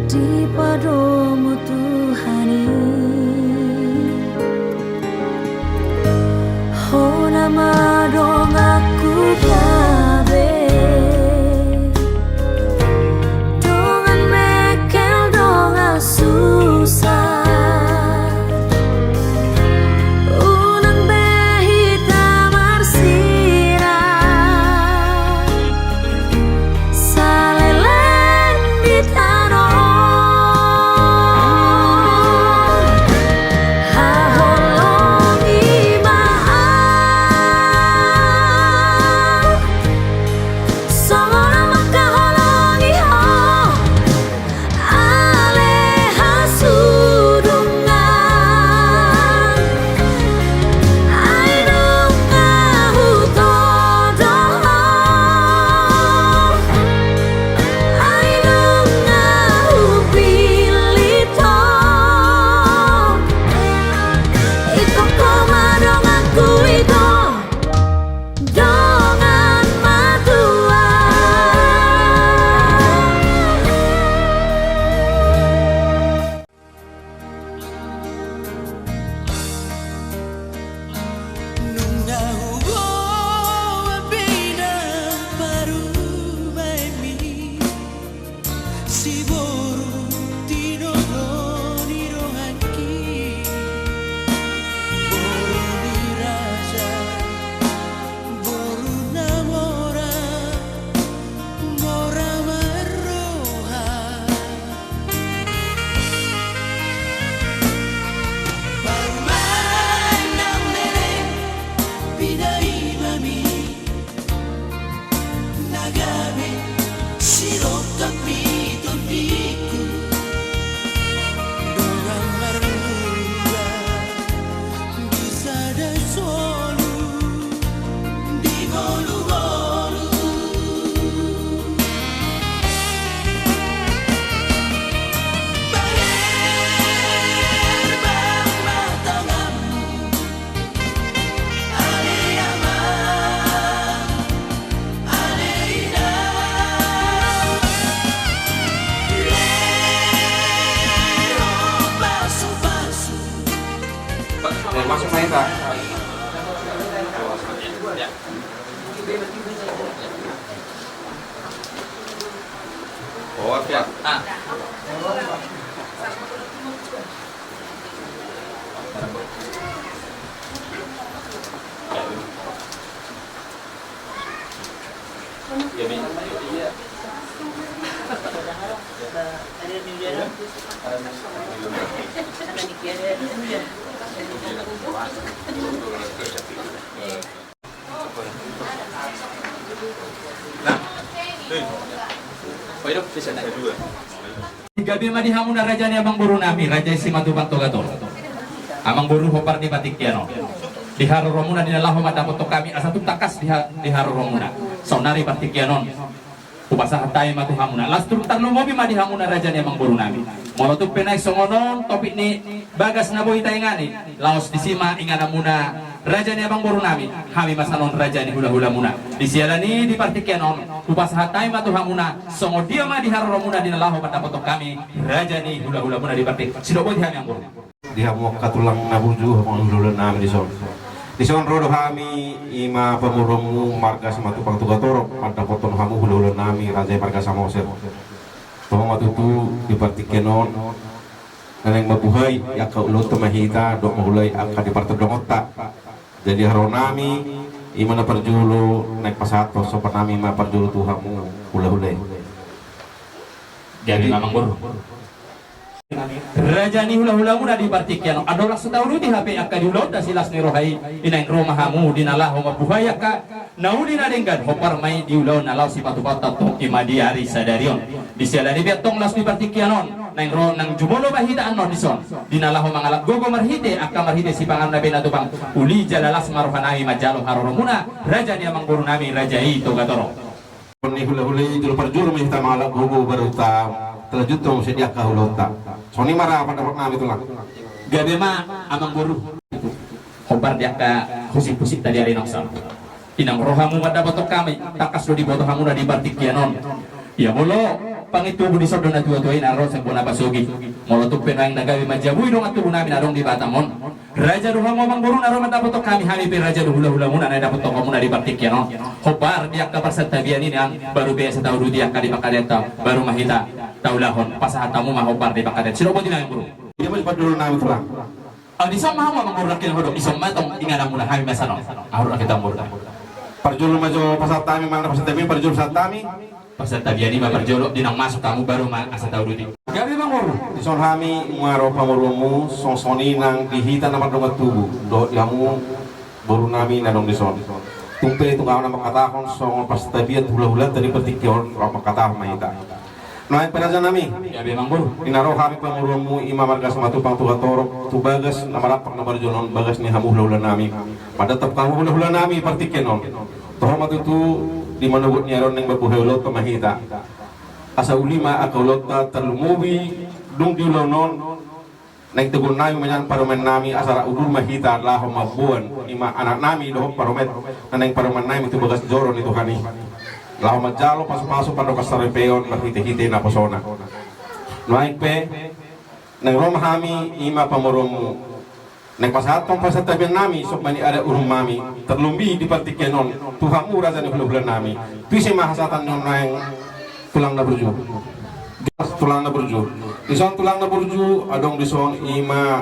di padamu Tuhani. Oh nama dong aku gabe dongan mekel dongan susah unang behita marsira saleleng di tanah haholong imaan songona makaholong iho aleha sudungan ainunga hutodoh ainunga hupilito iko komadong aku itu dongan matua. Nunga hugo bina baru maimi si boru tino ni rohanki boru ni raja boru namora mora maroha baru manam nere bidai mami nagabe siroka pito piku dorang marunga bisa da solu di golu-golu baler bang matangamu ale amang ale inang lero pasu-pasu Masuk main tak? Oh, siap. Gabi madi hamuna rajanya Abang Boru nami raja Simatubang Togator. Amang Boru hopar di batik kiano. Di haru romuna di dalam mata foto kami asatu takas di haru romuna. Sonari batik kianon. Upasa hatai matu hamuna. Lastur tarno mobi madi hamuna rajanya Abang Boru nami. Molotup penai songonon topik ni bagas naboy tayangani. Laos disima ingana muna rajanya Abang Boru nami. Kami masanon rajani hula-hula muna. Di sialani di batik kianon. Upasa hatai matu hamuna. Songo dia madi haru romuna di dalam mata foto kami rajani hula-hula muna di batik. Sidoboy kami Abang Boru. Diha mo katulang nabuju mangululan namin di son rodo kami ima pemurung marga Simatubang Togator pada poton hamu hululan nami raja marga Samoser tomo matutu di partikenon naneng mabuhay yaka ulot mahita dok mahulay aka di parto dongota jadi haronami ima na parjulo naik pasato so panami ma parjulo tu hamu hula-hulay Jadi Mamang Boru. Rajani hula-hula muna di partikiano adolah setahun di HP akka diulod da silas ni rohai inain rumah hamu dinalah homa buhaya ka naudi na denggan hopar mai diulaw nalaw si patu-patu tong imadiari sadarion di sialani betong las di partikianon nang ro nang jumolo bahita anon dison dinalah homa ngalap gogo marhite akka marhite si pangan na benatubang uli jalalas marohanai majalo haroro muna rajani Mamang Boru nami rajai Togatoro ni hula-hula itu parjuro minta malak gogo baru ta terjut tong sedia ka hulota soni marah pada nami itulah gabe ma Mamang Boru hopar dia ka kusik-kusik tadi hari noksal inang rohamu pada botok kami takas do di botok hamu di partikianon ya molo pangitubo di sodo na tuwa-tuwain aron sa buwan na pasugi. Molotov penang nagawi majabuy dong at tubo namin arong di Batamon. Raja duha ngomong burun aron mataputok kami pe raja hula-hula muna na dapat toko muna di Baktik yan. Hobar diak ka persatabian ini ang baru biasa tahu diak ka di Bakadeta baru mahita taulahon pasahat tamu mah hobar di Bakadet. Sino po tinang buru? Iya mas padulur namin tulang. Ang di sama mo mangurrak kin hodok isom matong ingana muna kami masano. Ahur kita murda. Parjul majo pasatami mana pasatami parjul satami. Persatabian ini mah perjolok dinang masuk kamu baru mah asa tahu di. Gabi manguru. Ison hami ngaro pamurumu songsoni nang dihita naman rumah tubuh do yamu baru nami nanong dison tumpe itu kau nama katahon song pas tabiat hula-hula dari petikion apa katahon mahita naik peraja nami Gabi manguru. inaro hami pamurumu ima marga sematu pang tuha torok tu bagas nama rapak nama jonon bagas ni hamu hula-hula nami pada tep kamu hula-hula nami partikenon toh matu tu di mana buat nyaron yang berbuhelot ke mahita asa ulima akaulota terlumubi dung diulonon naik tegun nami menyan paromen nami asara udul mahita lah mabuan ima anak nami doh paromet neng paromen nami itu bagas joron itu hani lah majalo pasu-pasu pada kasarepeon mahite-hite na posona naik pe neng rom hami ima pamorom neng pasatong pasatabian nami sok mani ada urum mami terlumbi di partikenon tuhamu raja ni bulan nami tuise mahasatan neng tulang na burju tulang na burju dison tulang na burju adong dison ima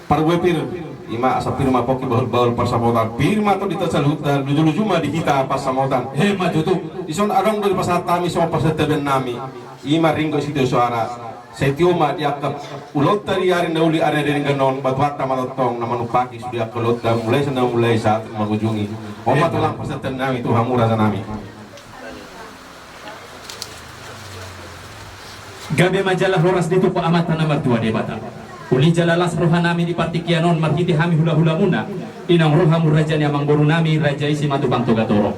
parwepir ima asa pirma poki baul pasamotan pirma to ditasalut dan luju-luju ma di kita pasamotan he maju tu dison adong dari pasatami sama pasataben nami ima ringgo situ suara setioma diakap ulot tari ari nauli are dari ganon batuat tamalotong namanupaki sudah kelot dan mulai saat mengunjungi oma tulang pasataben nami tu hamura nami. Gabi majalah horas dito po amatan na magtuwa di bata. Uli jalalas roha nami di partikianon marhiti hami hula-hula muna. Inang roha mu raja ni amang boru nami raja isi matubang togatoro.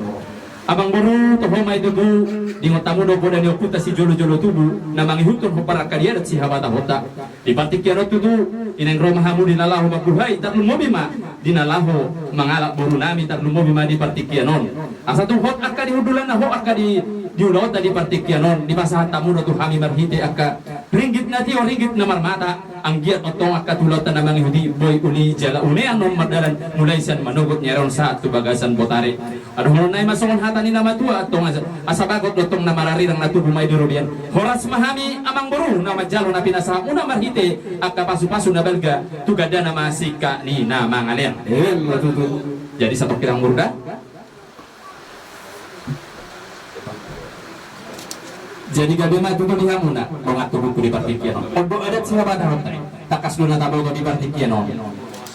Amang boru toho may dugu di ngotamu do boda ni okuta si jolo-jolo tubu na mangihutun ho para kariyadat si habata hota. Di partikianon tudu inang roha hamu dinalaho magbuhay tarlu mo bima dinalaho mangalak boru nami tarlu mo bima di partikianon. Asa tu hot akka di hudulan na ho akka di diulot tadi partikianon di pasahan tamu do kami marhite akka ringgit na ti o ringgit na marmata ang giat otong akka tulotan na mga hudi boy uli jala une anon madalan mulai san manugot nyaron sa tubagasan botare ano nay masongon hata ni nama tua atong asabagot dotong na mararirang natubo may durubian horas mahami amang boru na majalo na pinasa una marhite akka pasu-pasu na belga tugada na masika ni na mangalian matutu jadi satu kirang murda. Jadi gabi mah tuh di hamuna mengatur buku di partikianon. Odo adat siapa dah hotai. Takas dona tabau di partikianon.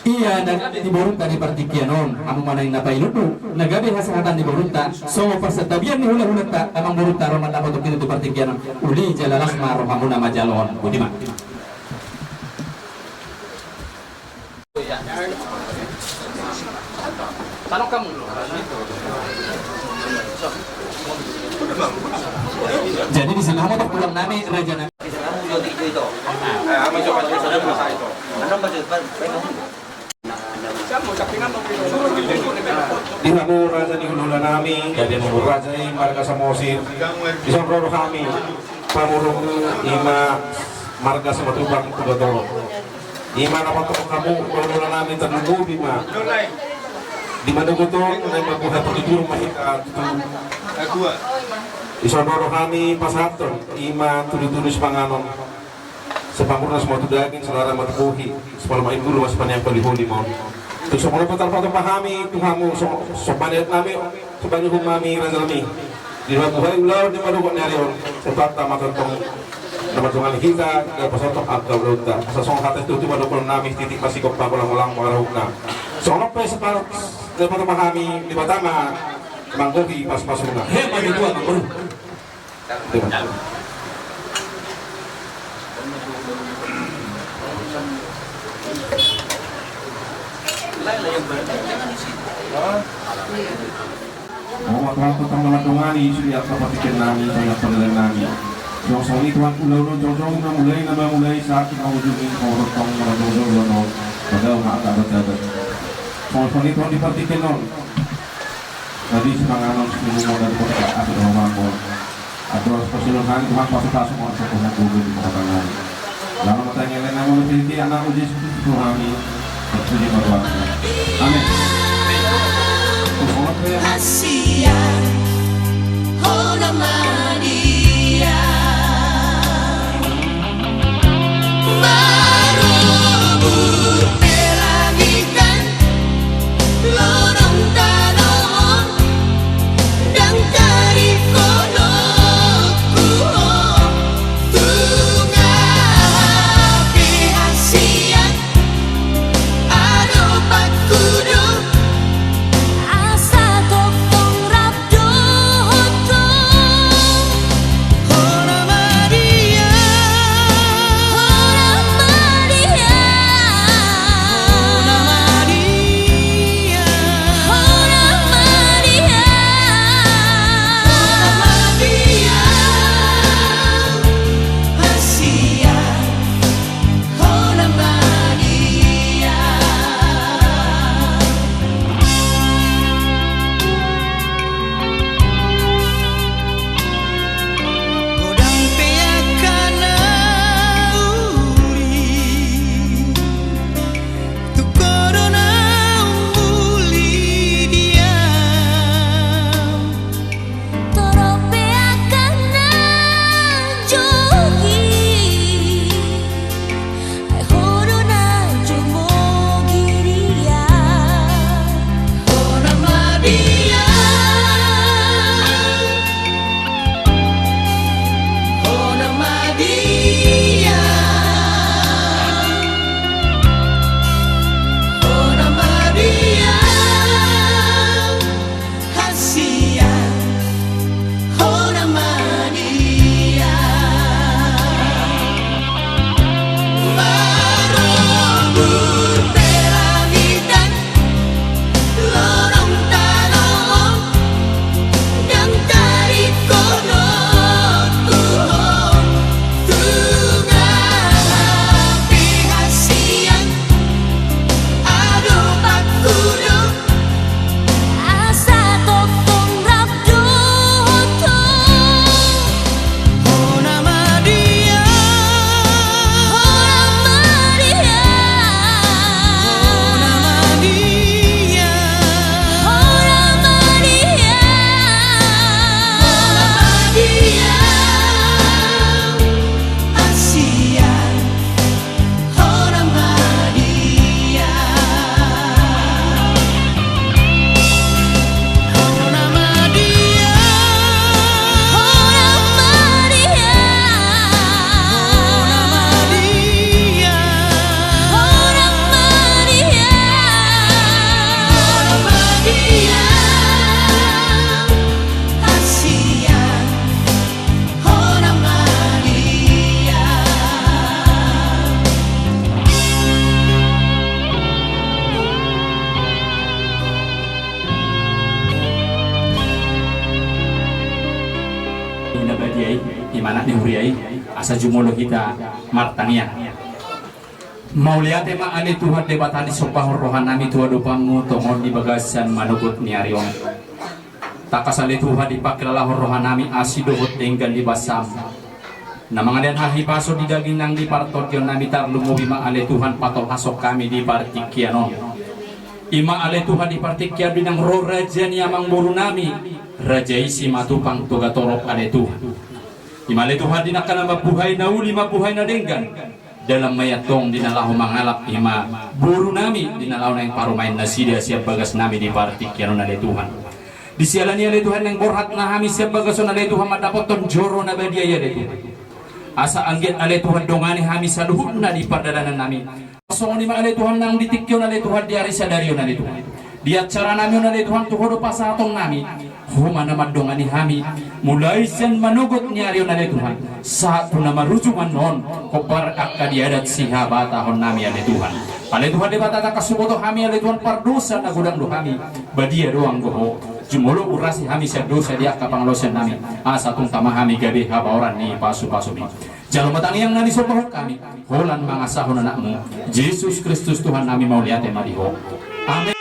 Iya, nagabi di borunta di partikianon. Anu mana yang napai lutu. Nagabi hasahatan di borunta. So persetabian ni hula-hula ta. Amang borunta roman dapat untuk di partikianon. Uli jalalas ma rohamuna majalon. Budima. Tanong kamu. Jadi di sana mau pulang nami raja nami. Di hamu raja di hula nami jadi raja marga samosir di sombro kami pamurung ima marga samatubang tugatoro ima nama to kamu hula nami terlalu bima di mana gotong na mabuhat tidur mahita isonoro kami pasaton ima tudu-tudu panganon sepampurna semua tudagin saudara matubuhi sepalamain guru mas panjang palihuli mo tu semua patal-patal pahami tuhamu sopanet nami sebanyak humami raja nami di mabuhay ulau di madukot nyarion sepata matantong nama tungan kita dan pasotong agak lauta sasong hati itu madukot nami titik pasikop pakulang-ulang marahukna soalnya separuh dapat memahami di Batama manggogi pas-pasuna hebat itu aku waktu tentang teman-teman sudah seperti nami sangat penilaian nami jong ini tuan ulau jong mulai saat kita ujungin orang tong jong pada mata berjabat Song itu diperhatikan non. Tadi semangat non sebelum modal kota atau mangkol. Atau persiluan kami Tuhan pasuk-pasuk mohon sokongan guru di perkataan. Dalam pertanyaan lain namun berhenti anak Yesus Kristus kami berpuji berdoa. Amin. Asia, oh nama dia marubur pelagikan lorong tanon dan dari kodokku tungapi Asia adopat kudu Asa tokong rabdo hoto Hona Maria Hora Maria Hona Maria Hora Maria Maria Asia Hona Maria Godang peakana uli Tu corona uli dia Torope akan jogi Ai horo na jomogiria Hona Maria Hona Maria Hona Maria Asia Hona Maria marubur pelagikan lorong tanon dan dari kodokku tungapi Asia adopat kudu Asa tokong rabdo hoto Hona Maria Hora Maria Hona Maria Hora Maria Maria Asia Hona Maria Hona Maria Hora Maria Hona Maria Hora Maria Maria Asia Hona Maria Ina badiai imana ni huriai asa jumulo kita martania Mauliate ma ani Tuhan debatani sopah rohanami Tuhan dopamu tongon di bagasan manugut ni ariong takasali Tuhan dipakilalah rohanami asidohot enggan di basam na mga den hahi baso di daging nang di partot yon nami tarlumo bima ale Tuhan patol hasok kami di partikiano ima ale Tuhan di partikian binang ro raja ni amang buru nami raja isi matupang toga torok ale Tuhan ima ale Tuhan dinakana mabuhay na uli mabuhay na denggan dalam mayatong dinalaho mangalap ima buru nami dinalaw na yung parumain na siya siya bagas nami di partikiano na ale Tuhan di sialan ni ale Tuhan yang borhat na hami siya bagas na ale Tuhan madapoton joro na badiaya ale Tuhan asa anggit ale Tuhan dongani hami sa luhut na di pardadanan nami pasong ni ale Tuhan nang ditikyo na ale Tuhan di ari sa daryo na ale Tuhan di acara nami na ale Tuhan tuhodo pasatong nami humana madongani hami mulai sen manugot ni ari na ale Tuhan saat na marujuman non kobar akadiadat sihabata hon nami ale Tuhan ale Tuhan di batata kasuboto hami ale Tuhan pardosa na gudang do hami badia doang goho jumulo urasi hami sa dosa dia kapanglosen nami asa tung tamahami gabi habaoran ni pasu-pasu ni jalur matang yang nani sopahok kami holan mangasahon anakmu Yesus Kristus Tuhan nami mau lihat madiho amin.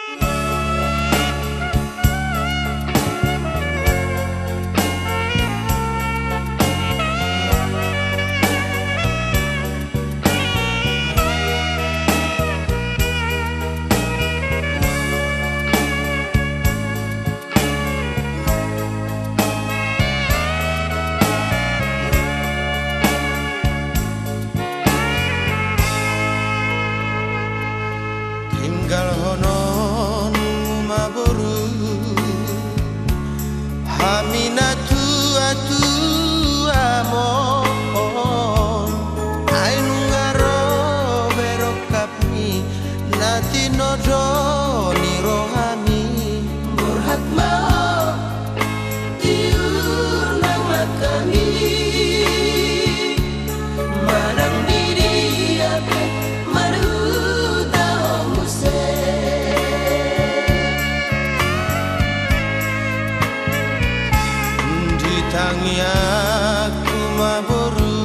kumaboru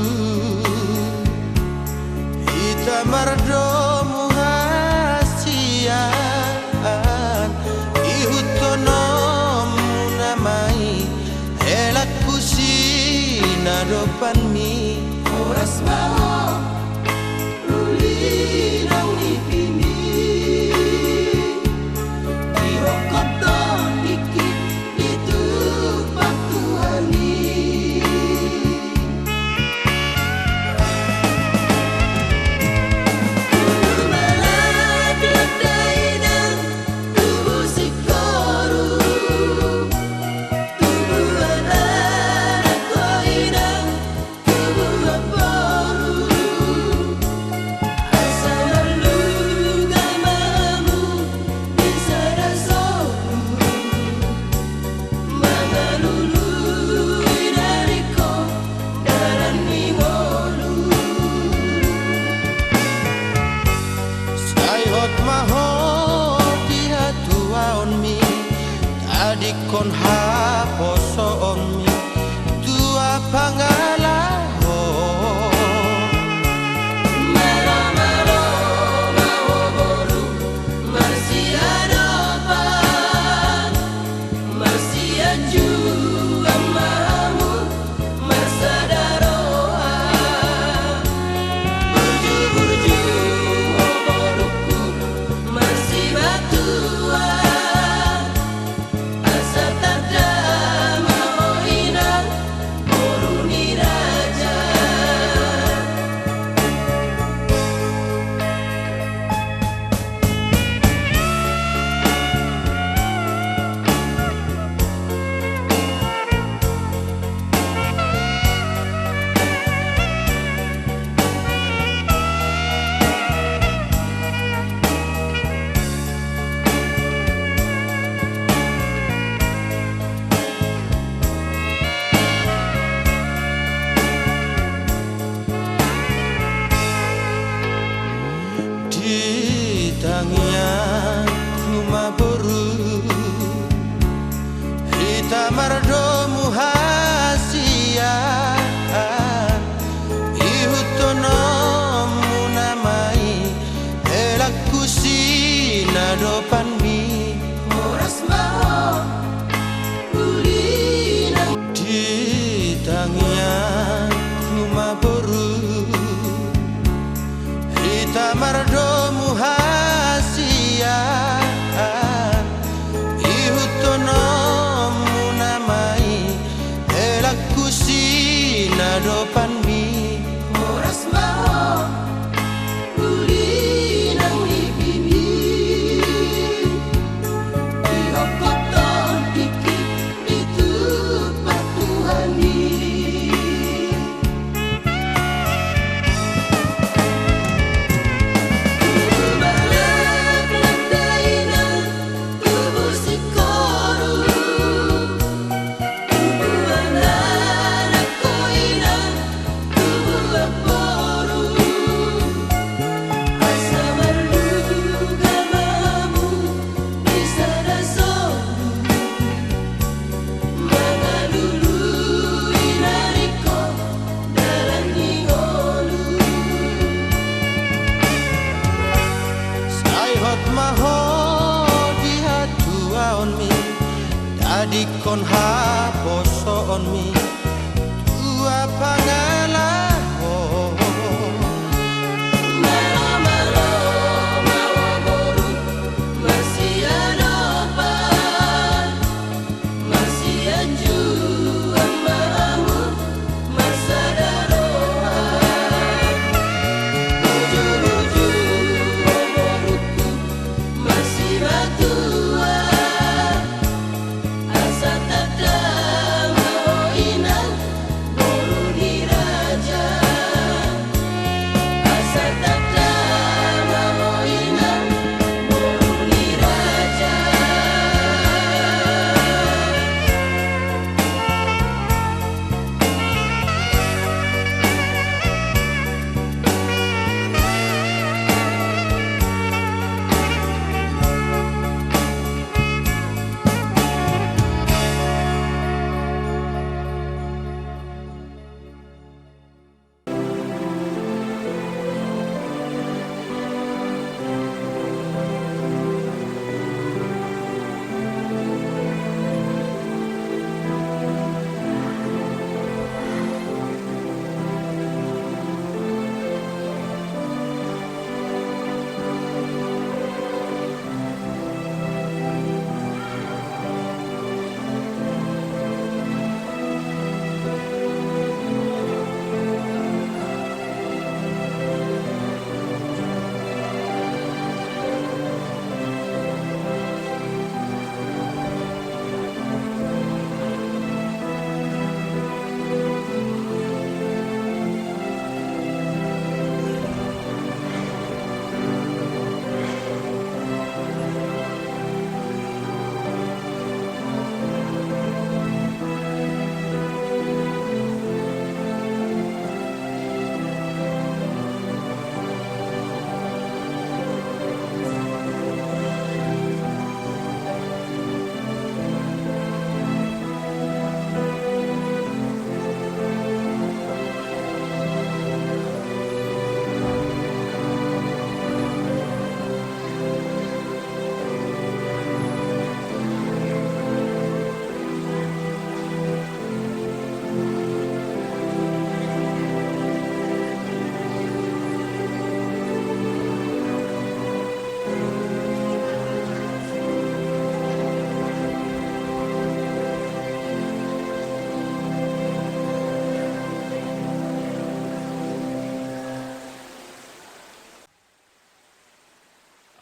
Ita mardomu hasian Ihutonomu namai Elak kusina dopanmi Oras mau Uli nang ipini Ihokoton dikit itu patuani Malak dainan tubuh sikoru Tubuh anak koinang tubuh aporu Asal lalu gamamu bisa rasoku Mangalulu dariko daran mingolu Sayhot mahot ihatua onmi Tadikon haposo onmi Tua pangalaho Malo-malo mahoboru Marsia dopan Marsia juga mamu Marsadaroa Burju-burju hoboruku Marsi batua Asa tada mahoina Boruni raja Di tangian kumaboru Hita mardomu hasian Ihutonomu namai Elak kusina dopanmi Oras mau Ulina Di tangian kumaboru Hita mardomu hasian Ihutonomu namai Elak kusina dopanmi Oras mau Uli nang ipini Ihokoton dikit itu patuhani Malak dainan tubuh sikoru Tubuh anak koinang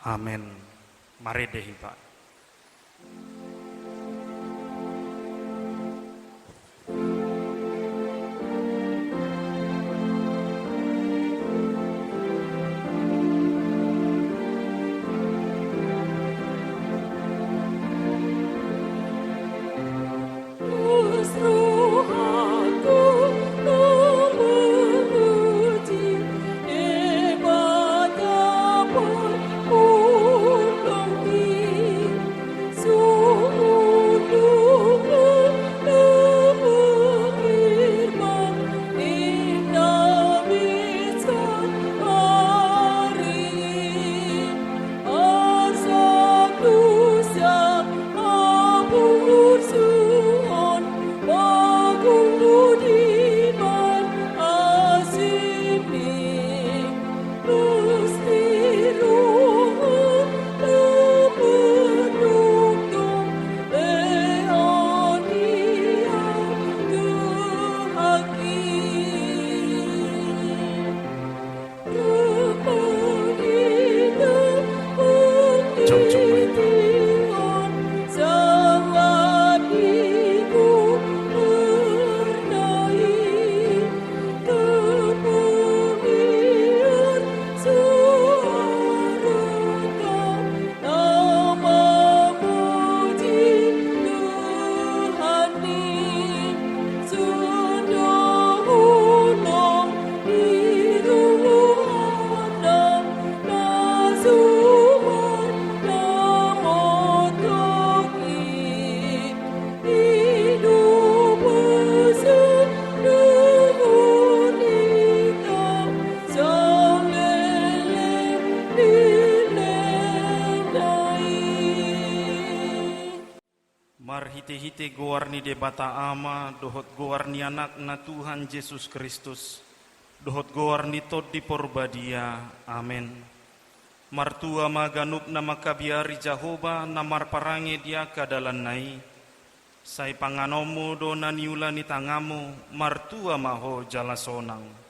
Amin. Mari dehipa. Marhite-hite goarni de bata ama, dohot goarni anak na Tuhan Yesus Kristus, dohot goarni tod di porbadia, amen. Martua maganup na makabiari Jahoba na marparange dia kadalan nai, say panganomo do na niula ni tangamu, martua maho jalasonang.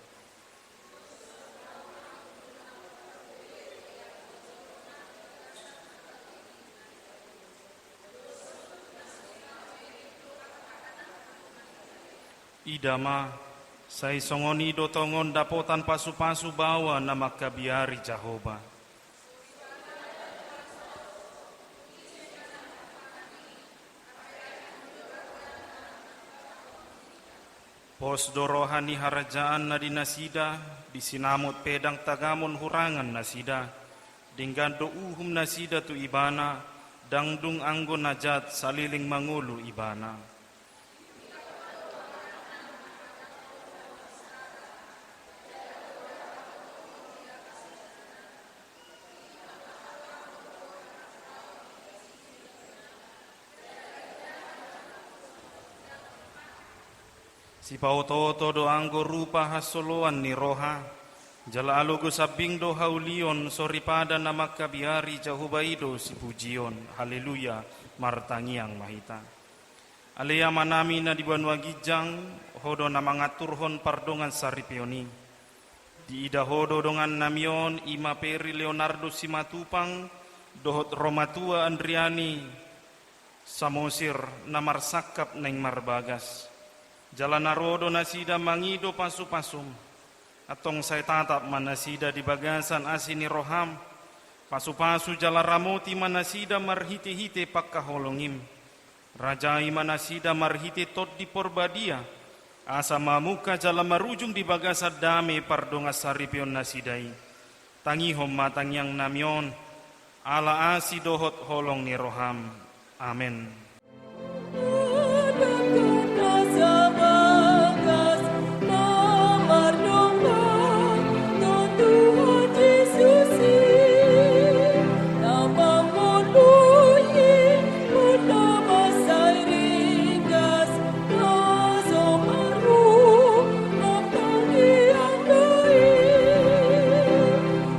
Idama, say songoni do tongon dapotan pasu-pasu bawa na makabiari Jahoba. Pos dorohani harajaan na dinasida, disinamot pedang tagamon hurangan nasida, dinggando uhum nasida tu ibana, dangdung anggo najat saliling mangulu ibana. Si pautoto do anggo rupa hasoloan ni roha, jala alogo sabing do haulion soripada na makabiari Jahobaido si pujion, haleluya, martangiang mahita. Alea manami na dibanwa gijang, hodo na mangaturhon pardongan saripioni. Di ida hodo dongan namion, ima peri Leonardo Simatupang, dohot Romatua Andriani, Samosir na marsakap neng marbagas. Jalan narodo nasida mangido pasu-pasum, atong say tatap manasida di bagasan asini roham, pasu-pasu jala ramoti manasida marhite-hite pakkaholongim, rajai manasida marhite tot di porbadia, asa mamuka jala marujung di bagasad dame pardonga saripion nasidai, tangihom matang yang namion, ala asi dohot holong ni roham, amen.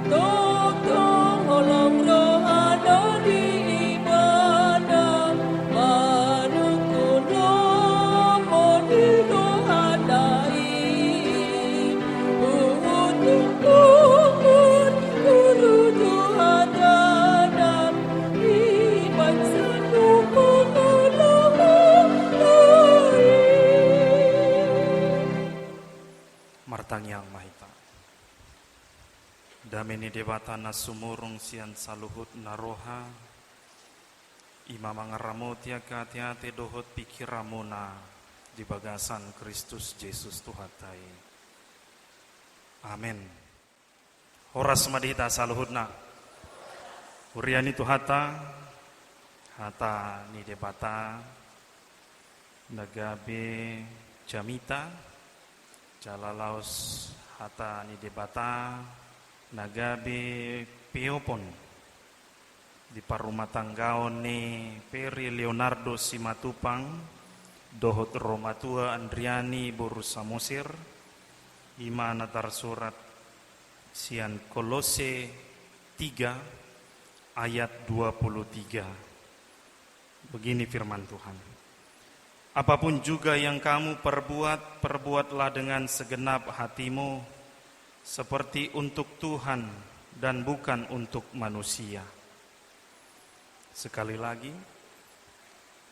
Tong tong holong rohana di ibadah. martangyang mahita. Dameni debata na sumurung sian saluhut naroha, ima mangaramot ya kati-hati dohot pikiramuna di bagasan Kristus Yesus Tuhatai. Amin. Horas madita saluhutna. Uriani Tuhata, hata ni debata, nagabe jamita, jalalaus hata ni debata, nagabe peopon di parumatanggaon ni Peri Leonardo Simatupang, dohot Romatua Andriani Boru Samosir, ima natar surat sian Kolose 3 ayat 23. Begini firman Tuhan. Apapun juga yang kamu perbuat, perbuatlah dengan segenap hatimu, seperti untuk Tuhan dan bukan untuk manusia. Sekali lagi,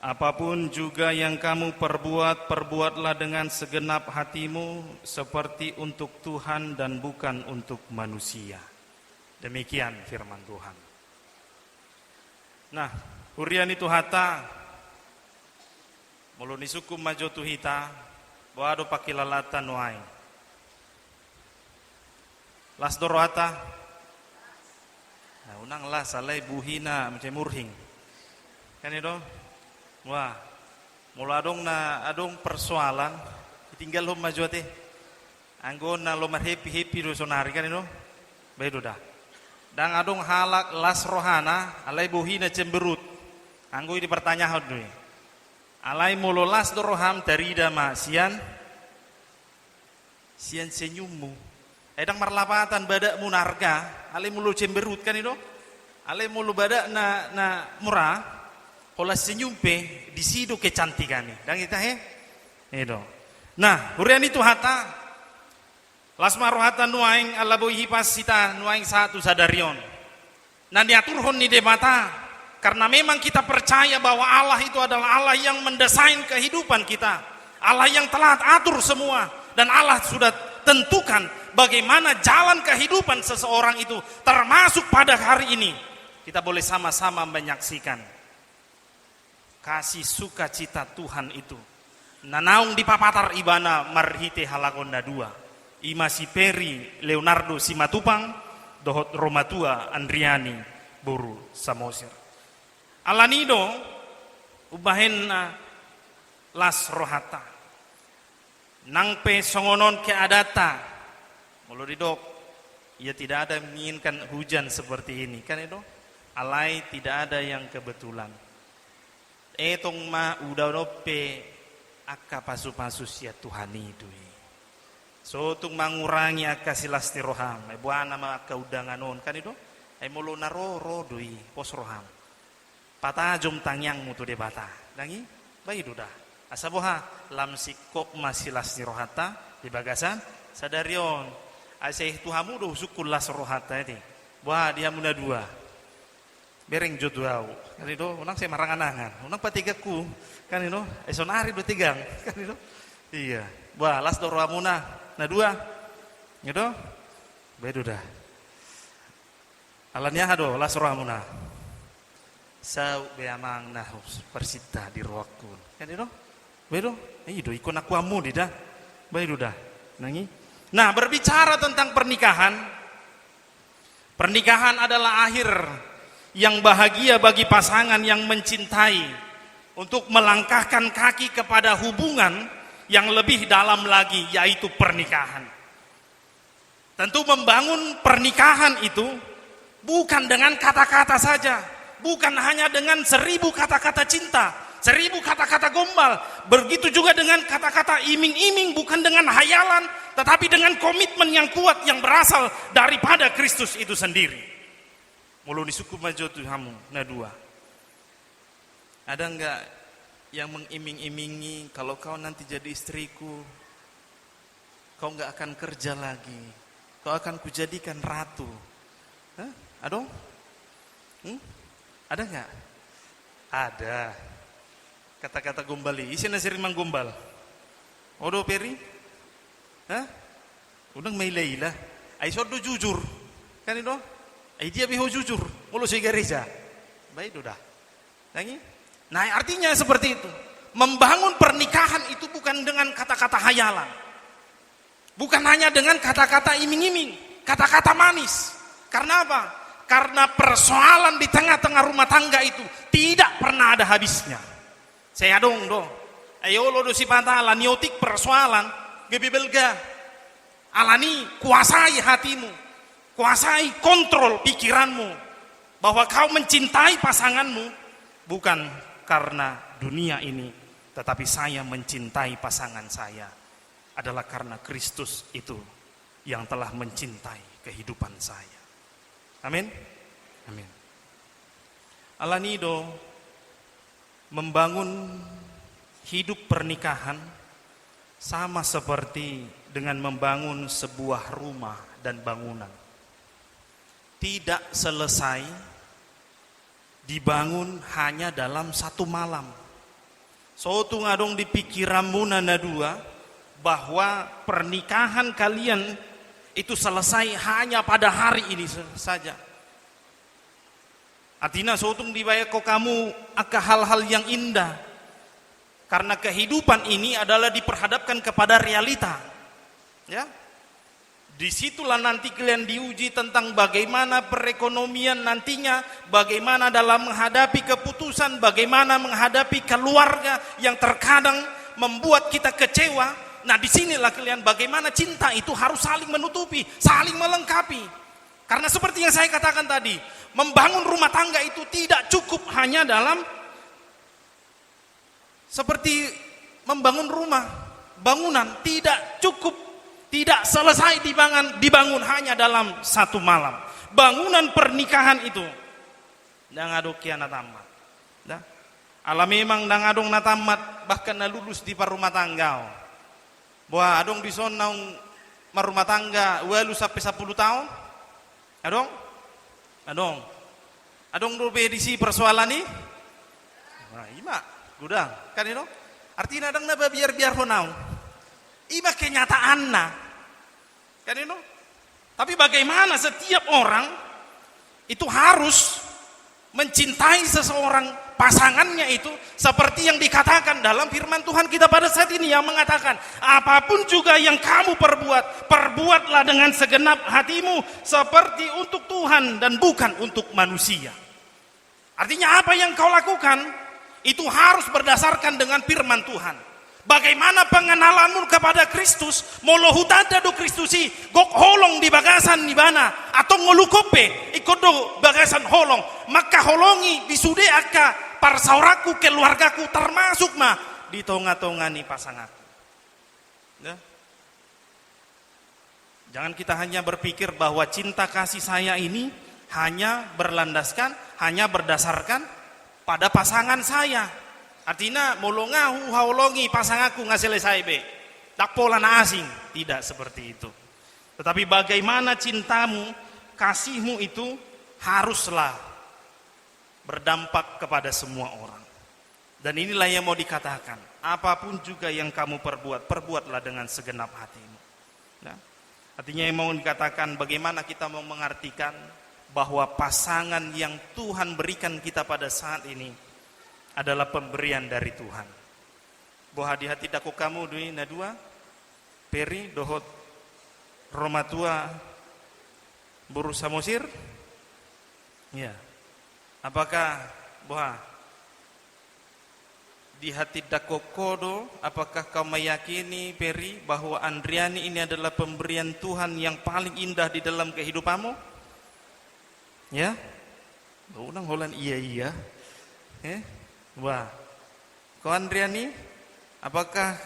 apapun juga yang kamu perbuat, perbuatlah dengan segenap hatimu, seperti untuk Tuhan dan bukan untuk manusia. Demikian firman Tuhan. Nah, hurian itu hata, mulu nisukum majo tuhita, boado pakilalatan wai. Las dorohata, nah unang las alay buhina macam murhing, kan itu, wah, mula adong persoalan, tinggal lo majo teh, anggon na lo happy do sonari kan itu, bedo dah. Dan adong halak las rohana, alay buhina cemberut, anggo ini pertanyaan dulu. Alay mulu las doroham tarida ma sian senyummu. Edang marlapatan badak munarga, alay mulu cemberut kan itu, alay mulu badak na murah, pola senyumpe disido kecantikan. Dan kita itu. Nah, hurian itu hata. Lasma rohatan nuaing alabohi pasita nuaing satu sadarion. Nah diaturhon ni debata karena memang kita percaya bahwa Allah itu adalah Allah yang mendesain kehidupan kita. Allah yang telah atur semua dan Allah sudah tentukan bagaimana jalan kehidupan seseorang itu termasuk pada hari ini. Kita boleh sama-sama menyaksikan kasih sukacita Tuhan itu. Nanaung di papatar ibana marhite halakonda 2. Ima si Peri Leonardo Simatupang, dohot Romatua Andriani Boru Samosir. Alanido ubahen las rohata. Nangpe songonon ke adata. Mulu didok, ia tidak ada menginginkan hujan seperti ini kan itu. Alai tidak ada yang kebetulan. Etong ma udah nope akka pasu-pasu sia Tuhani itu. So tung mengurangi akasilasti roham, buana maka udanganon kan itu, mulu naro dui pos roham, patah jom tangyang mutu debata, dangi, bayi duda, asaboha lam sikop masih lasti rohata di bagasan, sadarion, asih tuhamu do sukul las rohata ini, buah dia muna 2, bereng jodoh, kan itu, unang saya maranganangan, unang patigaku, kan itu, esonari 2 tigang, kan itu, iya, buah las do rohamuna. Nah 2 gitu bedo dah alannya hado las rohamuna sau beamang nahus persita di ruakun kan itu bedo itu ikon aku amu dah bedo dah nangi. Nah berbicara tentang pernikahan adalah akhir yang bahagia bagi pasangan yang mencintai untuk melangkahkan kaki kepada hubungan yang lebih dalam lagi, yaitu pernikahan. Tentu membangun pernikahan itu bukan dengan kata-kata saja, bukan hanya dengan 1000 kata-kata cinta, 1000 kata-kata gombal, begitu juga dengan kata-kata iming-iming, bukan dengan hayalan, tetapi dengan komitmen yang kuat yang berasal daripada Kristus itu sendiri. Mulu disuku majo tuhamu, nah 2. Ada enggak yang mengiming-imingi kalau kau nanti jadi istriku, kau enggak akan kerja lagi, kau akan kujadikan ratu. Hah? Ada? Ada enggak? Ada. Kata-kata gombali, isi nasirin manggombal. Odo Peri? Hah? Unang may Leila. Ay sodo jujur. Kan itu? Ay dia biho jujur. Mulu si gereja. Baik dah. Lagi? Nah, artinya seperti itu. Membangun pernikahan itu bukan dengan kata-kata hayalan. Bukan hanya dengan kata-kata iming-iming, kata-kata manis. Karena apa? Karena persoalan di tengah-tengah rumah tangga itu tidak pernah ada habisnya. Saya dong. Ayo lo si patala niotik persoalan, gebibelga. Alani kuasai hatimu, kuasai kontrol pikiranmu, bahwa kau mencintai pasanganmu bukan karena dunia ini, tetapi saya mencintai pasangan saya adalah karena Kristus itu yang telah mencintai kehidupan saya. Amin. Amin. Alanido membangun hidup pernikahan sama seperti dengan membangun sebuah rumah dan bangunan. Tidak selesai dibangun hanya dalam satu malam. Suatu ngadong di pikiranmu nana dua bahwa pernikahan kalian itu selesai hanya pada hari ini saja. Artinya suatu dibayar kok kamu akan hal-hal yang indah. Karena kehidupan ini adalah diperhadapkan kepada realita. Ya, disitulah nanti kalian diuji tentang bagaimana perekonomian nantinya, bagaimana dalam menghadapi keputusan, bagaimana menghadapi keluarga yang terkadang membuat kita kecewa. Nah, disinilah kalian bagaimana cinta itu harus saling menutupi, saling melengkapi. Karena seperti yang saya katakan tadi, membangun rumah tangga itu tidak cukup hanya dalam seperti membangun rumah, bangunan tidak cukup. Tidak selesai dibangun hanya dalam satu malam. Bangunan pernikahan itu dangadok kian natamat. Dah. Ala memang dangadong natamat bahkan na lulus di rumah tangga. Bahwa adong di sana rumah tangga walu sampai 10 tahun. Adong do bedisi persoalan ni. Nah, ima gudang kan itu. Artinya adang na biar honau. Iba kenyataan kan itu. Tapi bagaimana setiap orang itu harus mencintai seseorang pasangannya itu seperti yang dikatakan dalam firman Tuhan kita pada saat ini yang mengatakan apapun juga yang kamu perbuatlah dengan segenap hatimu seperti untuk Tuhan dan bukan untuk manusia. Artinya apa yang kau lakukan itu harus berdasarkan dengan firman Tuhan. Bagaimana pengenalanmu kepada Kristus, molohutada do Kristusi, gok holong di bagasan di mana, atau ngolukope ikut do bagasan holong, maka holongi disude aka parsauraku keluargaku termasuk di tonga-tongani pasanganku. Ya? Jangan kita hanya berpikir bahwa cinta kasih saya ini hanya berlandaskan, hanya berdasarkan pada pasangan saya. Artinya molongahu haulongi pasanganku nggak selesai be. Tak pola na asing, tidak seperti itu. Tetapi bagaimana cintamu, kasihmu itu haruslah berdampak kepada semua orang. Dan inilah yang mau dikatakan, apapun juga yang kamu perbuatlah dengan segenap hatimu. Nah, artinya yang mau dikatakan bagaimana kita mau mengartikan bahwa pasangan yang Tuhan berikan kita pada saat ini adalah pemberian dari Tuhan. Bahwa di hati daku kamu dui nadua peri dohot romatua buru samosir. Ya. Apakah bahwa di hati daku kodo apakah kau meyakini peri bahwa Andriani ini adalah pemberian Tuhan yang paling indah di dalam kehidupanmu? Ya. Unang holan iya. Wah, kau Andriani, apakah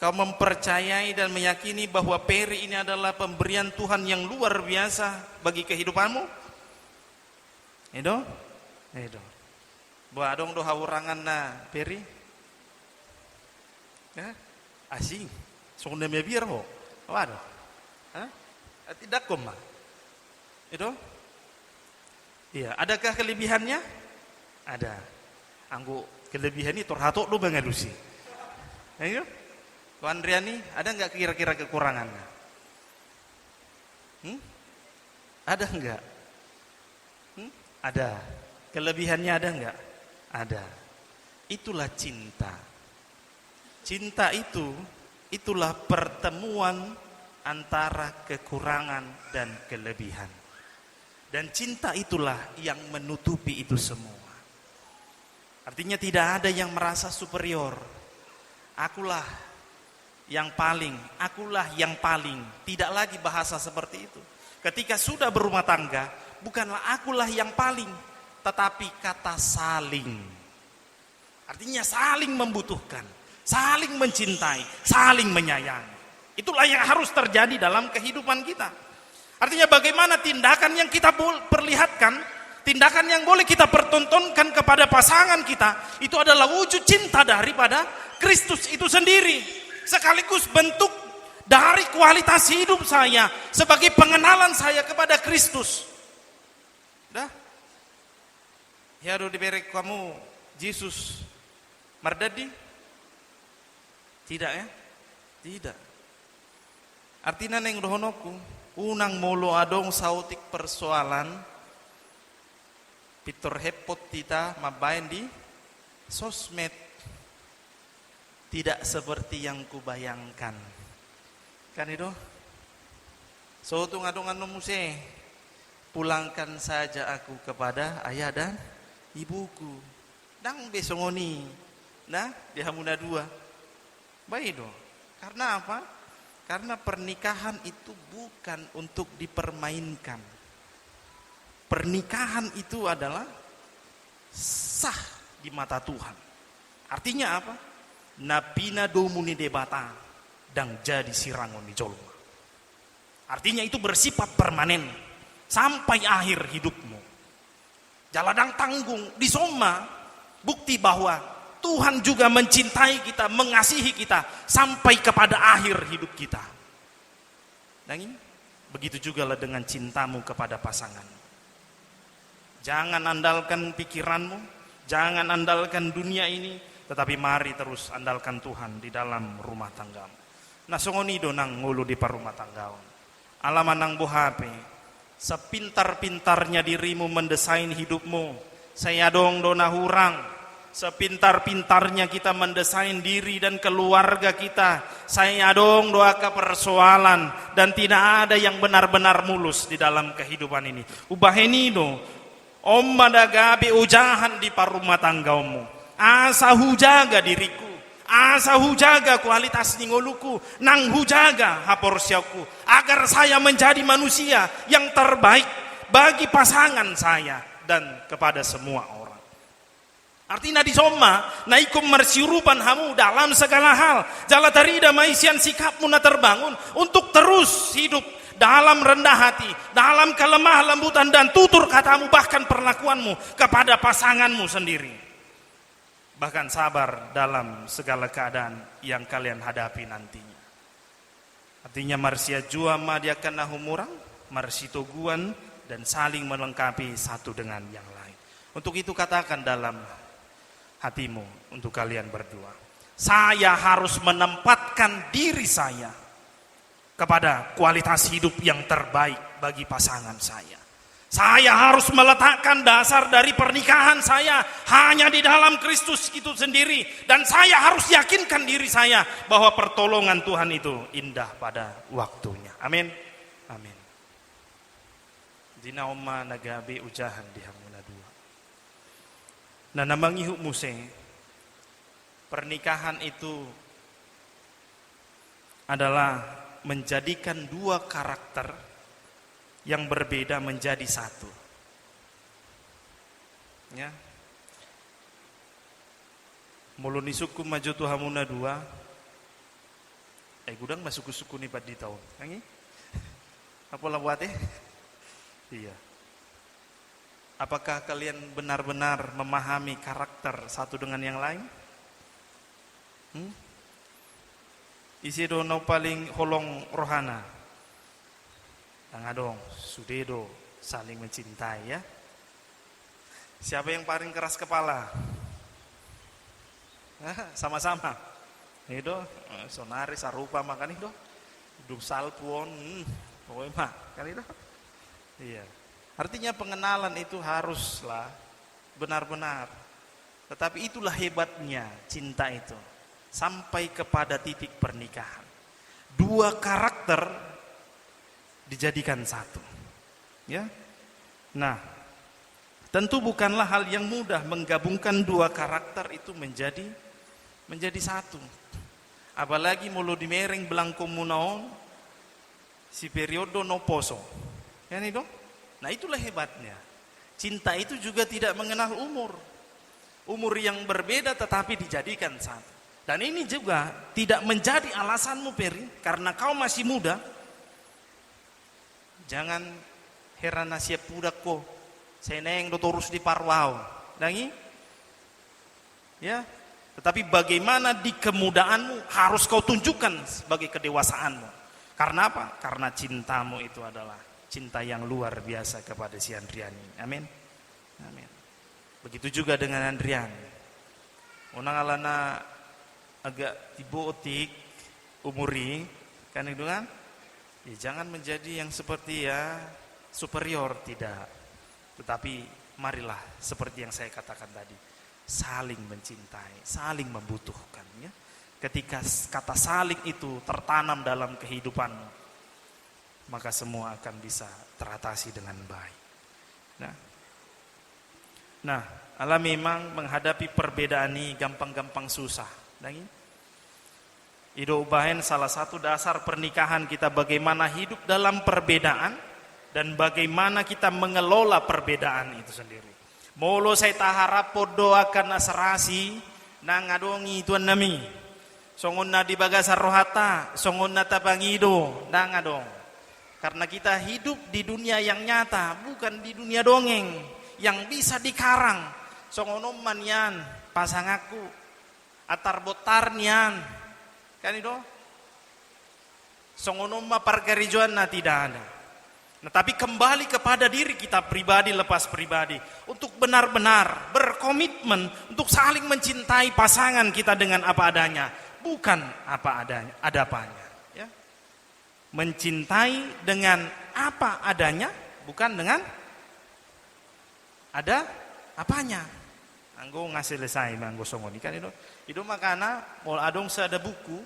kau mempercayai dan meyakini bahwa Peri ini adalah pemberian Tuhan yang luar biasa bagi kehidupanmu? Edo? Buah dong doha urangan na Peri? Asing, sungguh biar ho. Waduh, tidak koma. Edo? Iya, adakah kelebihannya? Ada. Anggo kelebihan ini torhato lu bengalusi. Ayo, Ko Andriani, ada nggak kira-kira kekurangannya? Ada enggak? Ada. Kelebihannya ada enggak? Ada. Itulah cinta. Cinta itulah pertemuan antara kekurangan dan kelebihan. Dan cinta itulah yang menutupi itu semua. Artinya tidak ada yang merasa superior. Akulah yang paling, akulah yang paling. Tidak lagi bahasa seperti itu. Ketika sudah berumah tangga, bukanlah akulah yang paling, tetapi kata saling. Artinya saling membutuhkan, saling mencintai, saling menyayangi. Itulah yang harus terjadi dalam kehidupan kita. Artinya bagaimana tindakan yang kita perlihatkan, tindakan yang boleh kita pertontonkan kepada pasangan kita, itu adalah wujud cinta daripada Kristus itu sendiri. Sekaligus bentuk dari kualitas hidup saya sebagai pengenalan saya kepada Kristus. Dah? Ya do diberi kamu Yesus mardadi? Tidak ya? Tidak. Artinya neng dohonoku unang molo adong sautik persoalan pitor hepot kita mabain di sosmed tidak seperti yang kubayangkan kan itu so tungadongan nomuse pulangkan saja aku kepada ayah dan ibuku dang besongoni nah di Hamuna 2 baik dong karena apa? Karena pernikahan itu bukan untuk dipermainkan. Pernikahan itu adalah sah di mata Tuhan. Artinya apa? Napina domuni debata dan jadi sirangon di jolma. Artinya itu bersifat permanen sampai akhir hidupmu. Jaladang tanggung di soma bukti bahwa Tuhan juga mencintai kita, mengasihi kita sampai kepada akhir hidup kita. Dan begitu juga lah dengan cintamu kepada pasangan. Jangan andalkan pikiranmu, jangan andalkan dunia ini, tetapi mari terus andalkan Tuhan di dalam rumah tanggamu. Nah songoni donang ngulu di parumah tanggamu. Alamanang bohape, sepintar-pintarnya dirimu mendesain hidupmu, saya dong dona hurang. Sepintar-pintarnya kita mendesain diri dan keluarga kita, saya dong doa ke persoalan dan tidak ada yang benar-benar mulus di dalam kehidupan ini. Ubahenido, om madagabi ujahan di parumah tanggamu. Asa hujaga diriku, asa hujaga kualitas ningoluku, nang hujaga haporsyaku, agar saya menjadi manusia yang terbaik bagi pasangan saya dan kepada semua orang. Artinya di soma, naikum mersirupan hamu dalam segala hal. Jala tarida maisian sikapmu na terbangun untuk terus hidup dalam rendah hati, dalam kelemah lembutan dan tutur katamu bahkan perlakuanmu kepada pasanganmu sendiri. Bahkan sabar dalam segala keadaan yang kalian hadapi nantinya. Artinya marsia jua madiakan nahumurang, marsitoguan dan saling melengkapi satu dengan yang lain. Untuk itu katakan dalam hatimu untuk kalian berdua. Saya harus menempatkan diri saya kepada kualitas hidup yang terbaik bagi pasangan saya. Saya harus meletakkan dasar dari pernikahan saya hanya di dalam Kristus itu sendiri. Dan saya harus yakinkan diri saya bahwa pertolongan Tuhan itu indah pada waktunya. Amin. Amin. Dina oma nagabe ujahan di Hamuna 2. Nah namang ihuk muse, pernikahan itu adalah menjadikan dua karakter yang berbeda menjadi satu. Ya. Muluni suku maju tu Hamuna 2. Gudang masuk suku ni pad di tahun. Nangi? Apa lah buat Iya. Apakah kalian benar-benar memahami karakter satu dengan yang lain? Isi dono paling holong rohana. Tangadong, sudedo, saling mencintai ya. Siapa yang paling keras kepala? Sama-sama. Itu sonari sarupa makan itu. Dusal puon. Pokoknya mah, kan itu? Iya. Artinya pengenalan itu haruslah benar-benar. Tetapi itulah hebatnya cinta itu. Sampai kepada titik pernikahan. Dua karakter dijadikan satu. Ya. Nah, tentu bukanlah hal yang mudah menggabungkan dua karakter itu menjadi satu. Apalagi mulu dimereng belang komunaon si periodo no poso. Ya nih dong. Nah itulah hebatnya. Cinta itu juga tidak mengenal umur. Umur yang berbeda tetapi dijadikan satu. Dan ini juga tidak menjadi alasanmu Peri, karena kau masih muda. Jangan heran siap budak ko. Seneng do terus di parwau. Dangi? Ya. Tetapi bagaimana di kemudaanmu harus kau tunjukkan sebagai kedewasaanmu. Karena apa? Karena cintamu itu adalah cinta yang luar biasa kepada si Andriani. Amin. Amin. Begitu juga dengan Andriani. Unang alana agak tibotik umuri kan itu kan? Ya, jangan menjadi yang seperti ya superior, tidak. Tetapi marilah seperti yang saya katakan tadi, saling mencintai, saling membutuhkan ya. Ketika kata saling itu tertanam dalam kehidupanmu, maka semua akan bisa teratasi dengan baik. Nah, Allah memang menghadapi perbedaan ini gampang-gampang susah. Ido ubahen salah satu dasar pernikahan kita bagaimana hidup dalam perbedaan dan bagaimana kita mengelola perbedaan itu sendiri. Molo saya taharap doakan asrasi nang adongi tuan nami. Songon na di bagasar rohata, songon na tabangido nang adong. Karena kita hidup di dunia yang nyata, bukan di dunia dongeng yang bisa dikarang. Songonom man yan, pasangaku, atar botar niyan. Kan itu? Songonom ma pargarijuan na tidak ada. Nah, tapi kembali kepada diri kita pribadi lepas pribadi untuk benar-benar berkomitmen untuk saling mencintai pasangan kita dengan apa adanya, bukan apa adanya, ada apanya. Ya. Mencintai dengan apa adanya, bukan dengan ada apanya. Anggo ngasih selesai manggo songoni kan itu makana mau adong ada buku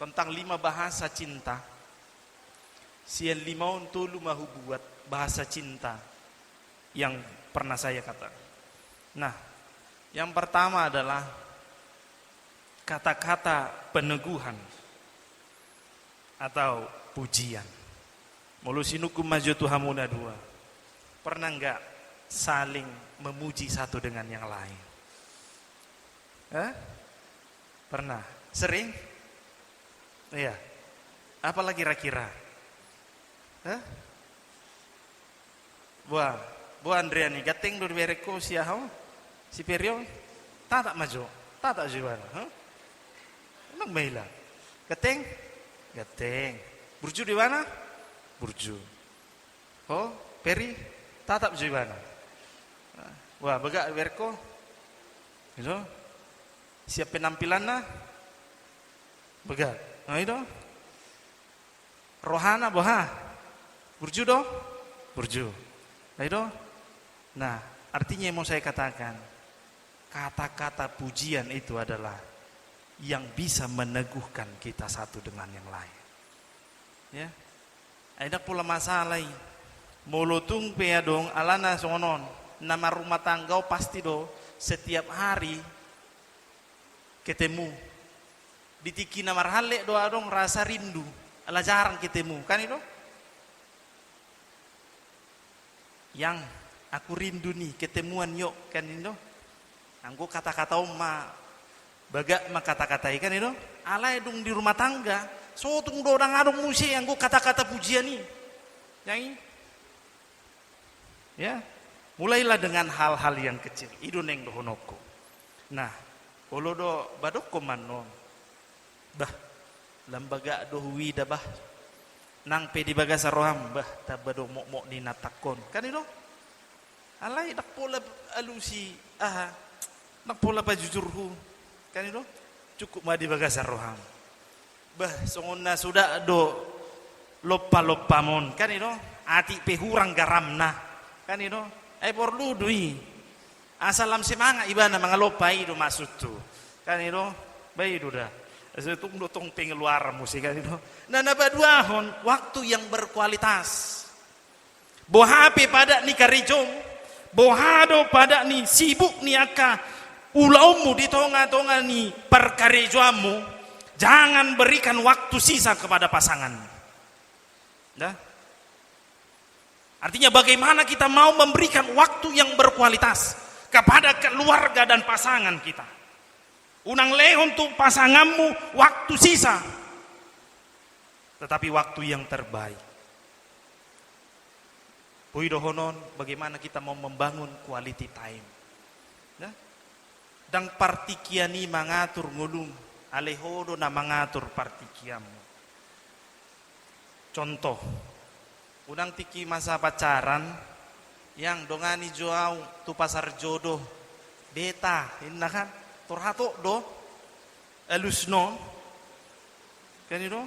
tentang 5 bahasa cinta. Sian 5 tulu mahu buat bahasa cinta yang pernah saya katakan. Nah, yang pertama adalah kata-kata peneguhan atau pujian. Mulu sinukum maju tuhamuna 2. Pernah enggak saling memuji satu dengan yang lain? Pernah? Sering? Iya. Apa kira-kira? Bu Andriani gateng do bereko siaho si Perio tak maju tak juara emang Meila gateng burju di mana burju Peri tak juara baga bereko itu siap penampilan na baga itu rohana boha burju do burju itu. Nah, artinya yang mau saya katakan, kata-kata pujian itu adalah yang bisa meneguhkan kita satu dengan yang lain. Ya, ada pula masalah. Mulutung pe dong, alana songonon, nama rumah tangga pasti do setiap hari ketemu. Ditiki nama halek do adong rasa rindu, ala jarang ketemu, kan itu? Yang aku rindu nih ketemuan yuk kan itu. Anggo kata-kata oma baga mak kata-kata ikan itu. Alai dong di rumah tangga. So tung do orang adong musi anggo kata-kata pujian nih. Yang ini. Ya, mulailah dengan hal-hal yang kecil. Ido neng do honoko. Nah, olo do badok komano. Bah, lembaga do huida bah. Nang pedi baga saroham bah tabado mok di natakon kan itu alai nak pola alusi nak pola pajujurhu kan itu cukup ma di baga saroham bah songonna sudah do loppa-loppamon kan itu ati pe hurang garamna kan itu perlu dui asalam semanga ibana mga loppa itu maksud tu kan itu baik itu dah itu tong pengeluar musik kan itu nah nabaduahon waktu yang berkualitas bohape pada ni karijom bohado pada ni sibuk ni aka ulaumu di tonga-tonga ni perkarejoamu jangan berikan waktu sisa kepada pasangan. Dah. Artinya bagaimana kita mau memberikan waktu yang berkualitas kepada keluarga dan pasangan kita. Unang lehon untuk pasanganmu waktu sisa. Tetapi waktu yang terbaik. Puidohonon bagaimana kita mau membangun quality time. Dah. Dan partikiani mangatur ngulung alehodo na mangatur partikiamu. Contoh, unang tiki masa pacaran yang dongani joau tu pasar jodoh beta inna kan torhato do alusno kan itu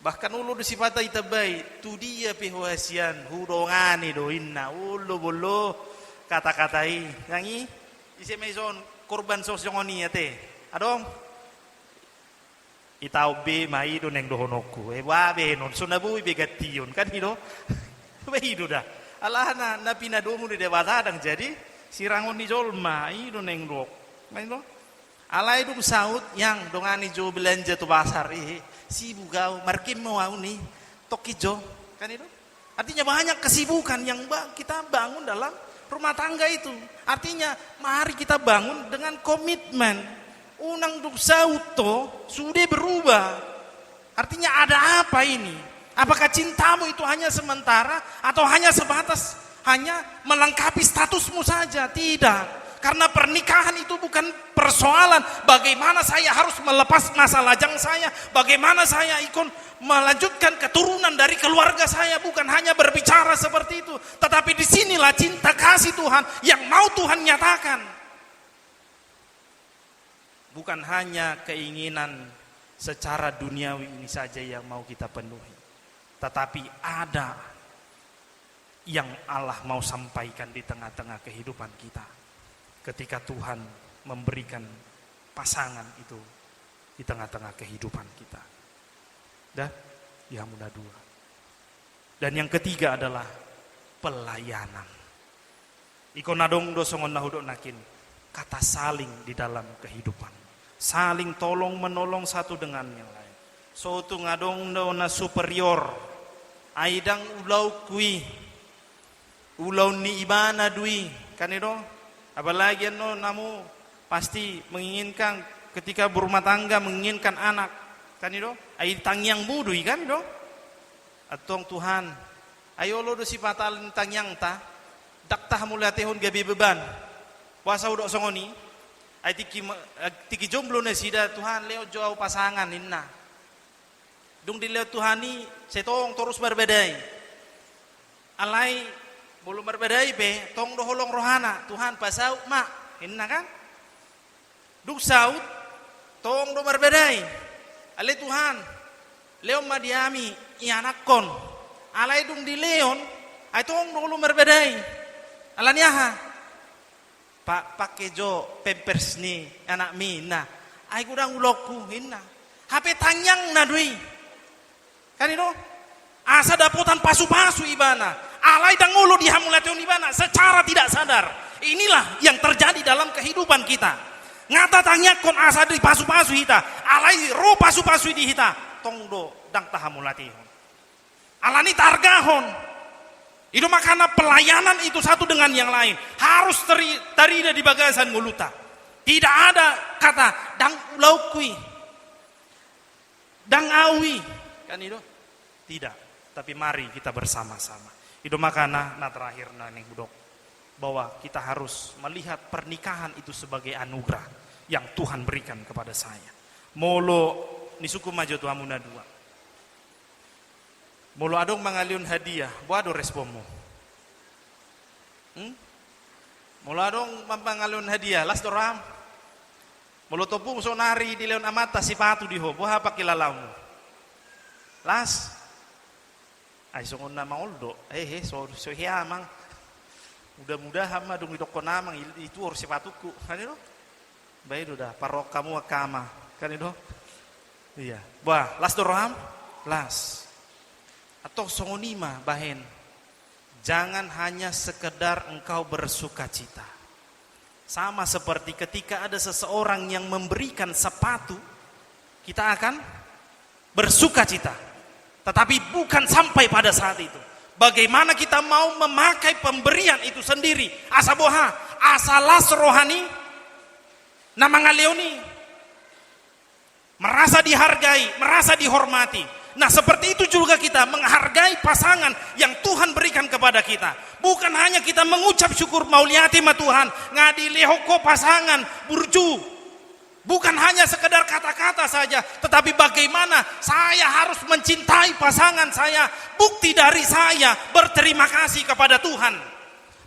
bahkan ulu disipata itabai tu dia pihoasian hudongani do inna ulu bolo kata-katai yangi isi maison korban sosiongoni ate adong itau be mai do neng dohonoku wa be non sunabu be gation kan hido be hido dah alahna na pinadomu di dewata dang jadi sirangon ni jolma ido neng dok main do alai dum saut yang dongani jo belanja tu pasar si bugau markim mau ni tokijo kan itu artinya banyak kesibukan yang kita bangun dalam rumah tangga itu artinya mari kita bangun dengan komitmen. Unang duksauto sudah berubah. Artinya ada apa ini? Apakah cintamu itu hanya sementara atau hanya sebatas hanya melengkapi statusmu saja? Tidak. Karena pernikahan itu bukan persoalan bagaimana saya harus melepas masa lajang saya, bagaimana saya ikut melanjutkan keturunan dari keluarga saya, bukan hanya berbicara seperti itu. Tetapi disinilah cinta kasih Tuhan yang mau Tuhan nyatakan. Bukan hanya keinginan secara duniawi ini saja yang mau kita penuhi. Tetapi ada yang Allah mau sampaikan di tengah-tengah kehidupan kita. Ketika Tuhan memberikan pasangan itu di tengah-tengah kehidupan kita. Dah, ya mudah dua. Dan yang ketiga adalah pelayanan. Ikonadong dosongon nahudok nakin. Kata saling di dalam kehidupan. Saling tolong menolong satu dengan yang lain. So tu ngadong na superior. Aidang ulau kui. Ulau ni ibana dui. Kan itu? Apalagi no namu pasti menginginkan ketika berumah tangga menginginkan anak. Kan itu? Ai tangyang budui kan itu? Atong Tuhan. Ayo lo do sipatal tangyang ta. Daktah mulai tehun gabi beban. Puasa udok songoni. Ay tiki jomblo na sida Tuhan leo jauh pasangan inna. Dung di leo Tuhan ni setong terus berbedai. Alai belum berbedai be tong doholong rohana Tuhan pasau mak inna kan. Dung saut tong do berbedai. Alai Tuhan leo madiami ianak kon. Alai dung di leon ay tong doholong berbedai. Alaniaha Pak pakai jo pampers ni anak mina. Ai kurang ulokku hinna. HP tanyang na dui. Kan itu? Asa daputan pasu-pasu ibana. Alai dangulu dihamulation ibana secara tidak sadar. Inilah yang terjadi dalam kehidupan kita. Ngata tanya kon asa di pasu-pasu hita. Alai ro pasu-pasu di hita. Tongdo dang tahamulation. Alani targahon. Itu makanya pelayanan itu satu dengan yang lain harus terida di bagasan nguluta. Tidak ada kata dang laukui, dang awi, kan itu tidak. Tapi mari kita bersama-sama. Itu makanya na terakhir neng budok bahwa kita harus melihat pernikahan itu sebagai anugerah yang Tuhan berikan kepada saya. Molo ni suku maju tu amuna dua. Mulu adong mangaliun hadiah, buat responmu. Mulu adong mangaliun hadiah, las doram. Mulu topung sonari di leon amata si patu di ho, buah apa kilalamu. Las, Ay songon na maoldo. So hiamang. Mudah-mudahan mah dung idok ko namang itu or sepatuku. Kanino? Baik dah parok kamu akama. Kanino? Iya. Wah, las doroham? Las. Atau songonima bahen. Jangan hanya sekedar engkau bersuka cita. Sama seperti ketika ada seseorang yang memberikan sepatu, kita akan bersuka cita. Tetapi bukan sampai pada saat itu. Bagaimana kita mau memakai pemberian itu sendiri? Asa boha, asa las rohani, nama ngaleoni, merasa dihargai, merasa dihormati. Nah seperti itu juga kita menghargai pasangan yang Tuhan berikan kepada kita. Bukan hanya kita mengucap syukur mauliati ma Tuhan, ngadilehoko pasangan burju. Bukan hanya sekedar kata-kata saja, tetapi bagaimana saya harus mencintai pasangan saya. Bukti dari saya berterima kasih kepada Tuhan.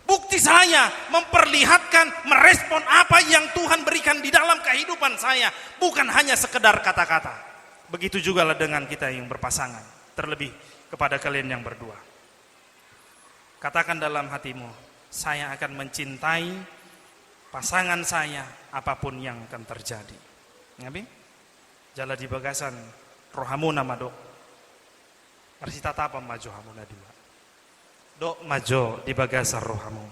Bukti saya memperlihatkan, merespon apa yang Tuhan berikan di dalam kehidupan saya. Bukan hanya sekedar kata-kata. Begitu juga lah dengan kita yang berpasangan. Terlebih kepada kalian yang berdua. Katakan dalam hatimu, saya akan mencintai pasangan saya apapun yang akan terjadi. Ngabi? Jala di bagasan rohamu nama dok. Arsita apa maju hamuna dua. Dok maju di bagasan rohamu.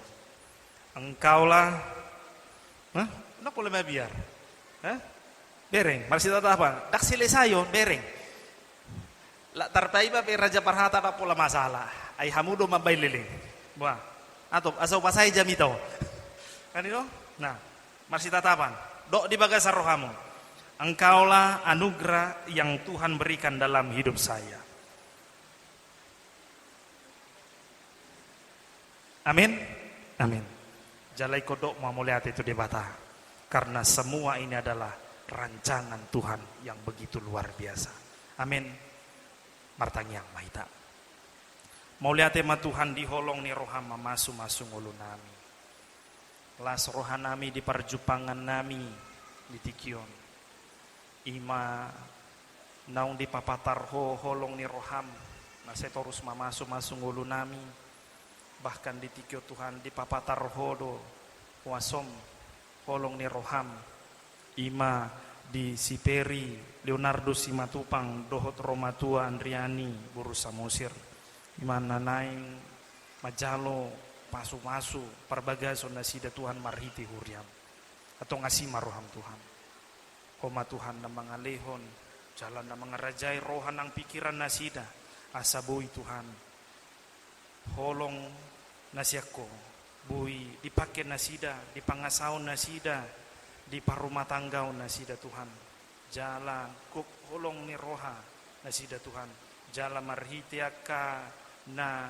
Engkaulah nak boleh biar. Bereng, marsita apa? Dak selesayon bereng. La tarpaiba pe raja parhata pa pula masalah. Ay hamudo mabay liling. Wah, atau asal pasai jamito. Kan itu? Nah, masih tatapan. Dok di bagasar rohamu. Engkaulah anugerah yang Tuhan berikan dalam hidup saya. Amin. Amin. Jalai kodok mau melihat itu di bata. Karena semua ini adalah rancangan Tuhan yang begitu luar biasa. Amin. Martang yang mahita. Mau lihat tema Tuhan diholong ni roham masu ngulu nami. Las rohanami di perjupangan nami di tikion. Ima naung di papatar holong ni roham. Na setorus mamasu ngulu nami. Bahkan di tikio Tuhan di papatar do wasom holong ni roham. Ima di Siperi Leonardo Simatupang dohot Romatua Andriani Buru Samosir. Ima nanaing majalo pasu-masu perbagason nasida Tuhan marhiti huriam atau ngasih maroham Tuhan koma Tuhan na mga lehon jalan na mga rajay rohan ang pikiran nasida asabui Tuhan holong nasiako bui dipakai nasida dipangasaon nasida di parumatanggaw nasida Tuhan jala kuk holong ni roha nasida Tuhan jala marhiti akka na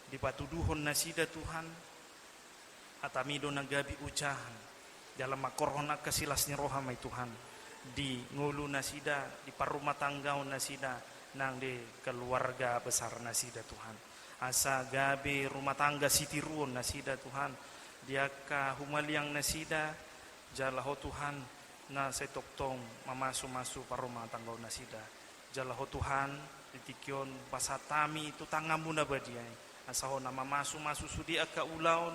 di patuduhon nasida Tuhan atamido nagabi ucahan dalam makorhon kasilas ni roha may Tuhan di ngulu nasida di parumatanggaw nasida nang di keluarga besar nasida Tuhan asa gabi rumah tangga sitiruon nasida Tuhan diaka humaliang nasida jalaho Tuhan na setoktong mamasu-masu parumatanggaw nasida jalaho Tuhan ditikyon pasatami itu tangamu na badiay asaho nama masu sudi akka ulaon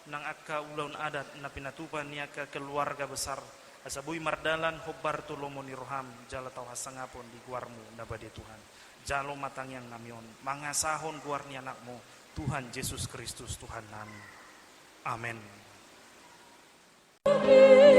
nang akka ulaon adat na pinatupan niya ka keluarga besar asabui mardalan hobbar tulomo ni roham jala tau hasangapon di guarmu na badi Tuhan jalo matang yang namion mangasahon guar ni anakmu Tuhan Yesus Kristus Tuhan nami amin. Oh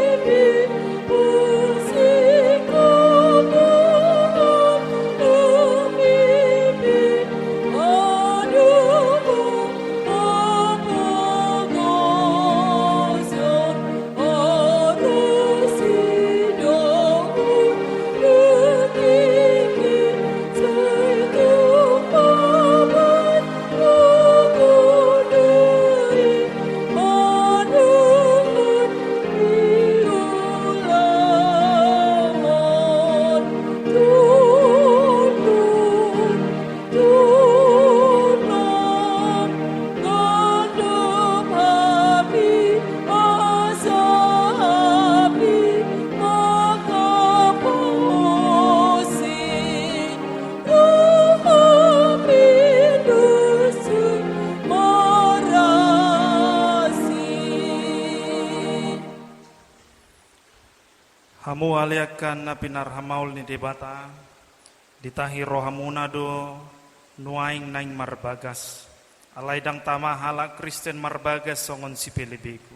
Hamu aliakan na pinarhamaul ni debata ditahi rohamuna do nuaing naing marbagas alay dang tama hala Kristen marbagas songon si pelebeku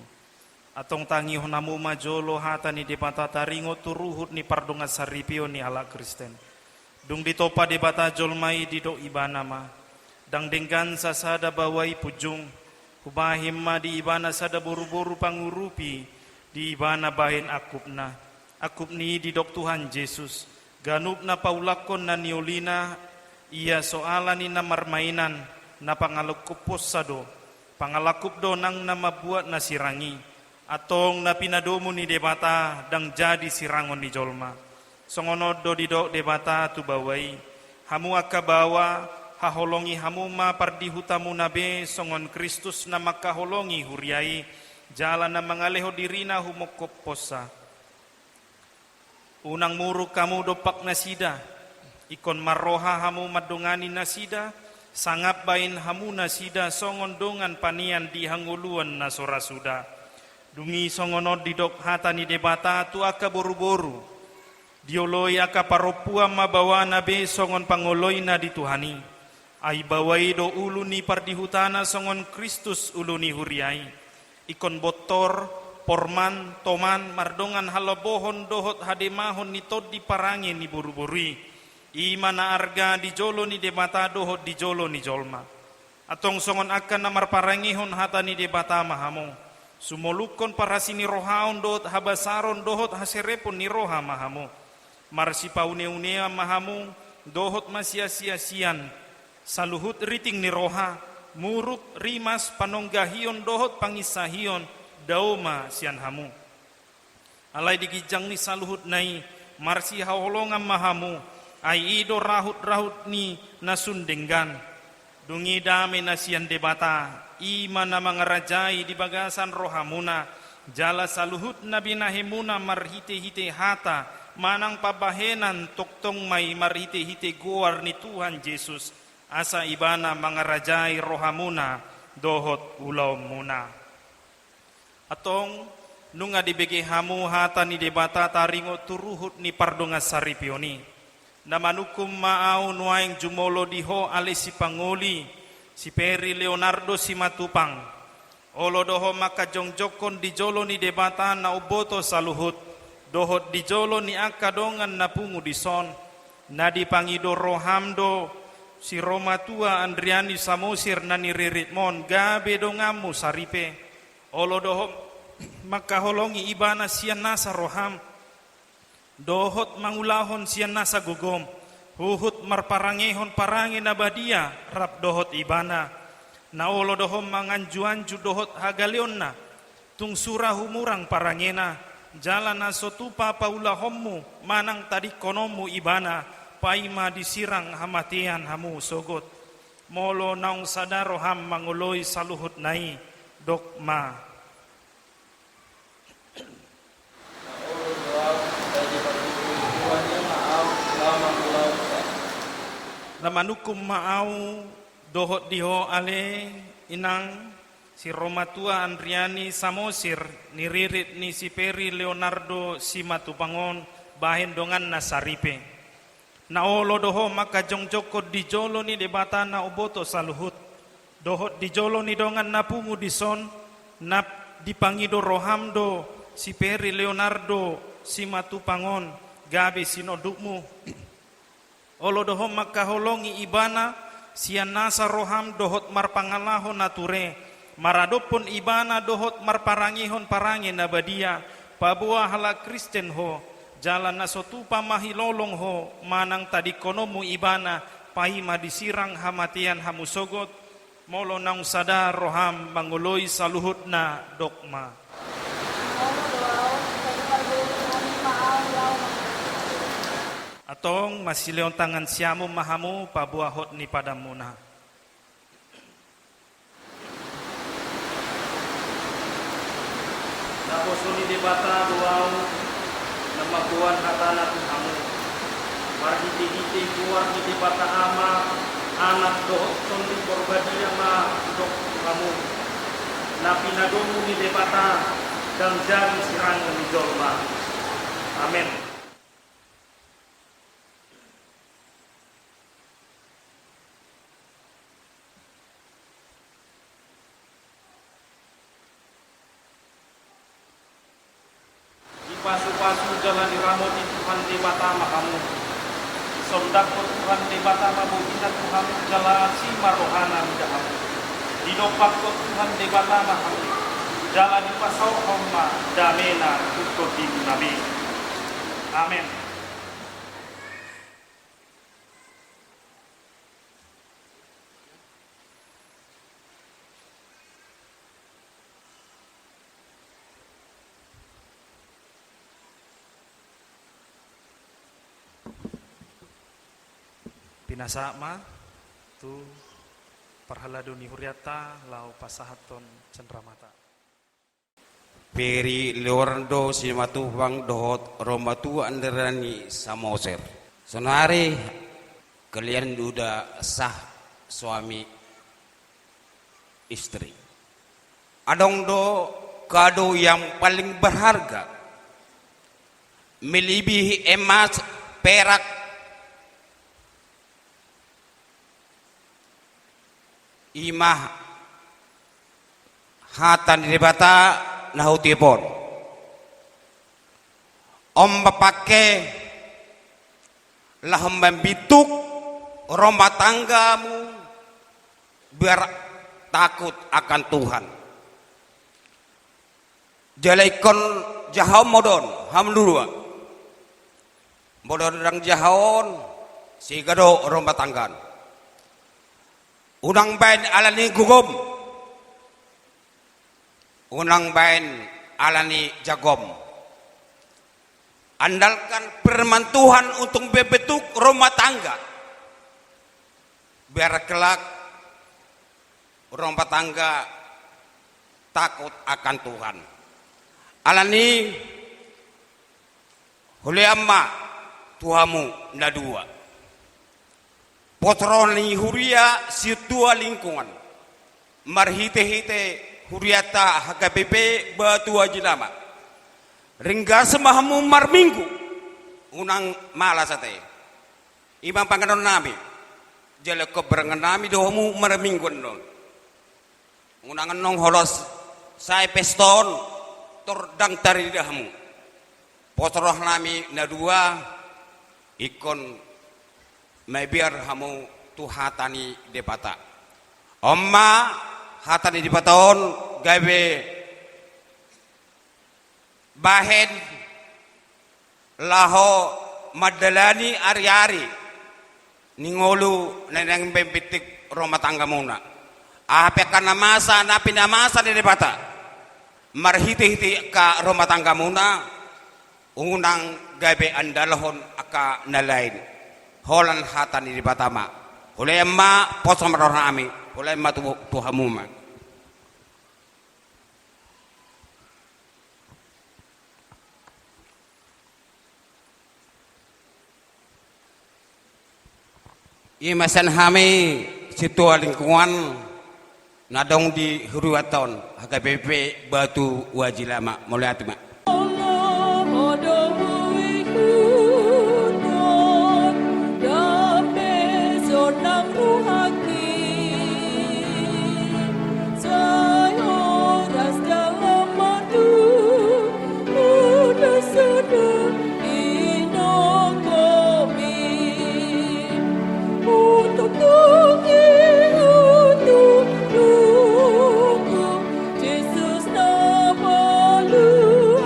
atong tangi honamu majolo hata ni debata taringo turuhut ni pardonga saripio ni hala Kristen dung ditopa debata jolmai dido ibana ma dang denggan sasada bawai pujung hubahim ma di ibana sada buru-buru pangurupi di ibana bahin akupna akup ni didok Tuhan Yesus ganup na paulakon na niolina iya soalan ni na marmainan na pangalakup sado pangalakup do nang na mabuat na sirangi atong na pinadomo ni debata dang jadi sirangon ni jolma songonod do didok debata tu bawai hamu akabawa haholongi hamu ma pardihutamu nabe songon Kristus na makaholongi huriai jalan na mangaleho dirina humokop posa unang muruk kamu dopak nasida ikon maroha hamu madongani nasida sangap bain hamu nasida songon dongan panian di hanguluan nasora suda dungi songonod didok hata ni debata tu aka boru-boru dioloi aka paropua mabawa nabe songon pangoloi na dituhani ai bawai do ulu ni pardihutana songon Kristus ulu ni huriai ikon botor porman, toman, mardongan halabohon dohot hademahon ni tod di parangi ni buru-buri. Imana arga di jolo ni debata dohot di jolo ni jolma. Atong songon akan namar parangihon hata ni debata mahamo. Sumolukon parasini rohaon dohot habasaron dohot haserepon ni roha mahamo. Marsi paune-unea mahamo dohot masia-sia-sian. Saluhut riting ni roha. Muruk rimas panonggahion dohot pangisahion. Dauma sian hamu alai digijang ni saluhut nai marsi haolongan mahamu ai ido rahut-rahut ni nasundenggan dungi dame nasian debata imana mangarajai di bagasan rohamuna jala saluhut nabi nahemuna marhite-hite hata manang pabahenan toktong mai marhite-hite goar ni Tuhan Yesus asa ibana mangarajai rohamuna dohot ulau muna atong nunga dibege hamu hata ni debata taringo turuhut ni pardonga saripioni namanukum maau nuaing jumolo diho ale si pangoli si Peri Leonardo si matupang olo doho maka jongjokon di jolo ni debata na uboto saluhut dohot di jolo ni akadongan na pungu dison na dipangido rohamdo si Roma tua Andriani Samosir na niriritmon gabe dongamu saripe olo dohot maka holongi ibana sian nasa roham dohot mangulahon sian nasa gugom huhut marparangehon parange nabadia rap dohot ibana na olo dohom manganju-anju dohot hagaleonna tung surah humurang parangena jalan nasotupa paulahommu manang tadi konomu ibana paima disirang hamatian hamu sogot molo naung sadaro ham manguloi saluhut nai dokma lamanukum maau dohot diho ale inang si Roma tua Andriani Samosir niririt ni si Peri Leonardo si matupangon bahen dongan nasaripe na olo doho maka jongjoko di jolo ni debata na oboto saluhut dohot di jolo ni dongan napungu dison nap dipangido rohamdo si Peri Leonardo si matupangon gabe sinodukmu olo doho maka holongi ibana sian nasa roham dohot marpangalahon nature maradopon ibana dohot marparangihon parange nabadia pabua hala Kristen ho jalan nasotupa mahilolong ho manang tadi konomu ibana paima disirang hamatian hamusogot molo naung sadar roham manguloi saluhutna dokma atong masileon tangan siamu mahamu pabuahot ni padamuna naposoni debata duau nama buan hatana tuhamu marhiti-hiti kuar di debata ama anak dohot tondi korbadia ma dok tuhamu napinadomu ni debata dan jari sirangan di jolma Amin. Ipasu-pasu jalani ramoti Tuhan Debatama kamu. Sondako Tuhan Debatama bukina Tuhan jala sima rohana kamu. Didopak ko Tuhan Debatama kamu. Jala di pasau homa damena tukko di nabi. Amin. Pinasama tu parhaladuni huriata lau pasahaton cendramata. Peri Leorando Simatu Bang Dohot Romatu Anderani Samoser. Sonari kalian udah sah suami istri. Adong do kado yang paling berharga melebihi emas, perak, imah, hatan di bata nahutipon. Om pakai lah membituk rumah tanggamu biar takut akan Tuhan. Jalaikon jahau modon hamdulillah. Modon dang jahaon si gado rumah tanggan. Unang bain alani gugom. Unang bain alani jagom. Andalkan firman Tuhan untuk membentuk rumah tangga. Biar kelak rumah tangga takut akan Tuhan. Alani oleh amma tuamu nadua. Potroni huria situa lingkungan. Marhite-hite huriata HKBP batua jilama. Ringga semahamu marminggu unang malasate. Imam panganon nami. Jale keberangan nami domu marminggu non. Unang nong holos saya peston tordang tari dahamu. Potroh nami nadua ikon may biar hamu tu hatani depata. Omma hatani depaton gawe bahen laho madalani ari-ari ningolu neneng pempitik rumah tangga muna. Ape kana masa na pinamasa di depata. Marhiti-hiti ka rumah tangga muna unang gawe andalhon aka nalain. Holan hatan di batama. Oleh emma posom rohami, oleh emma tuhamuma. Imasan hami situa lingkungan nadong di Huruaton HKBP Batu Wajilama mulai atma. Jesus nama lu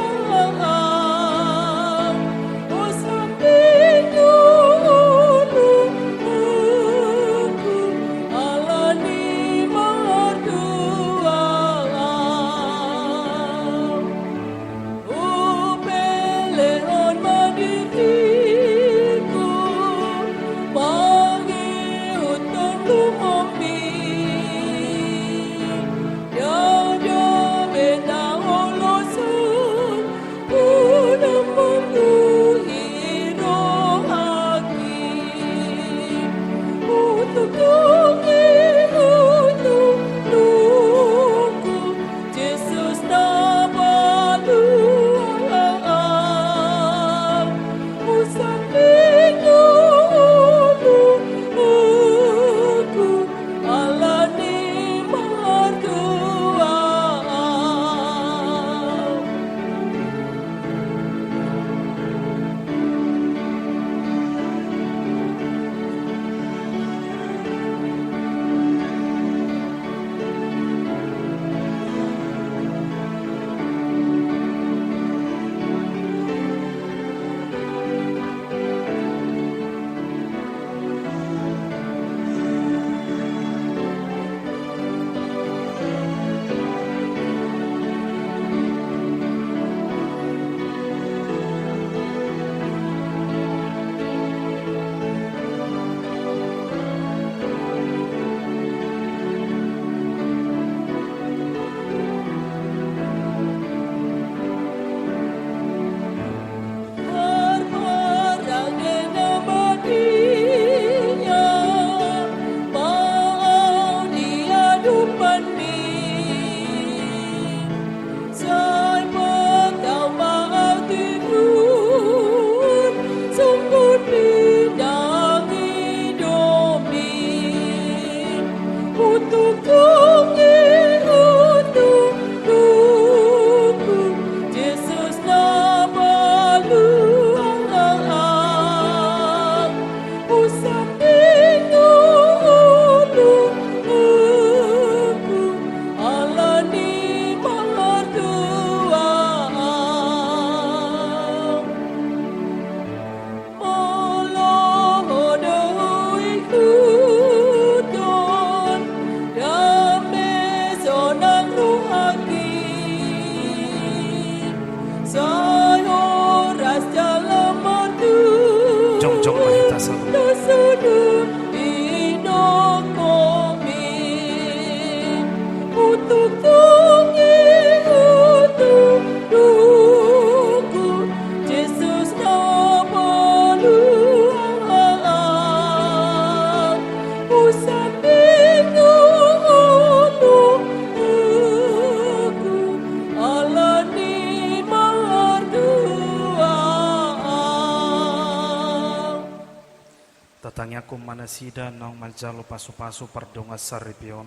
nasida nang manjalo pasu-pasu pardonga saripion.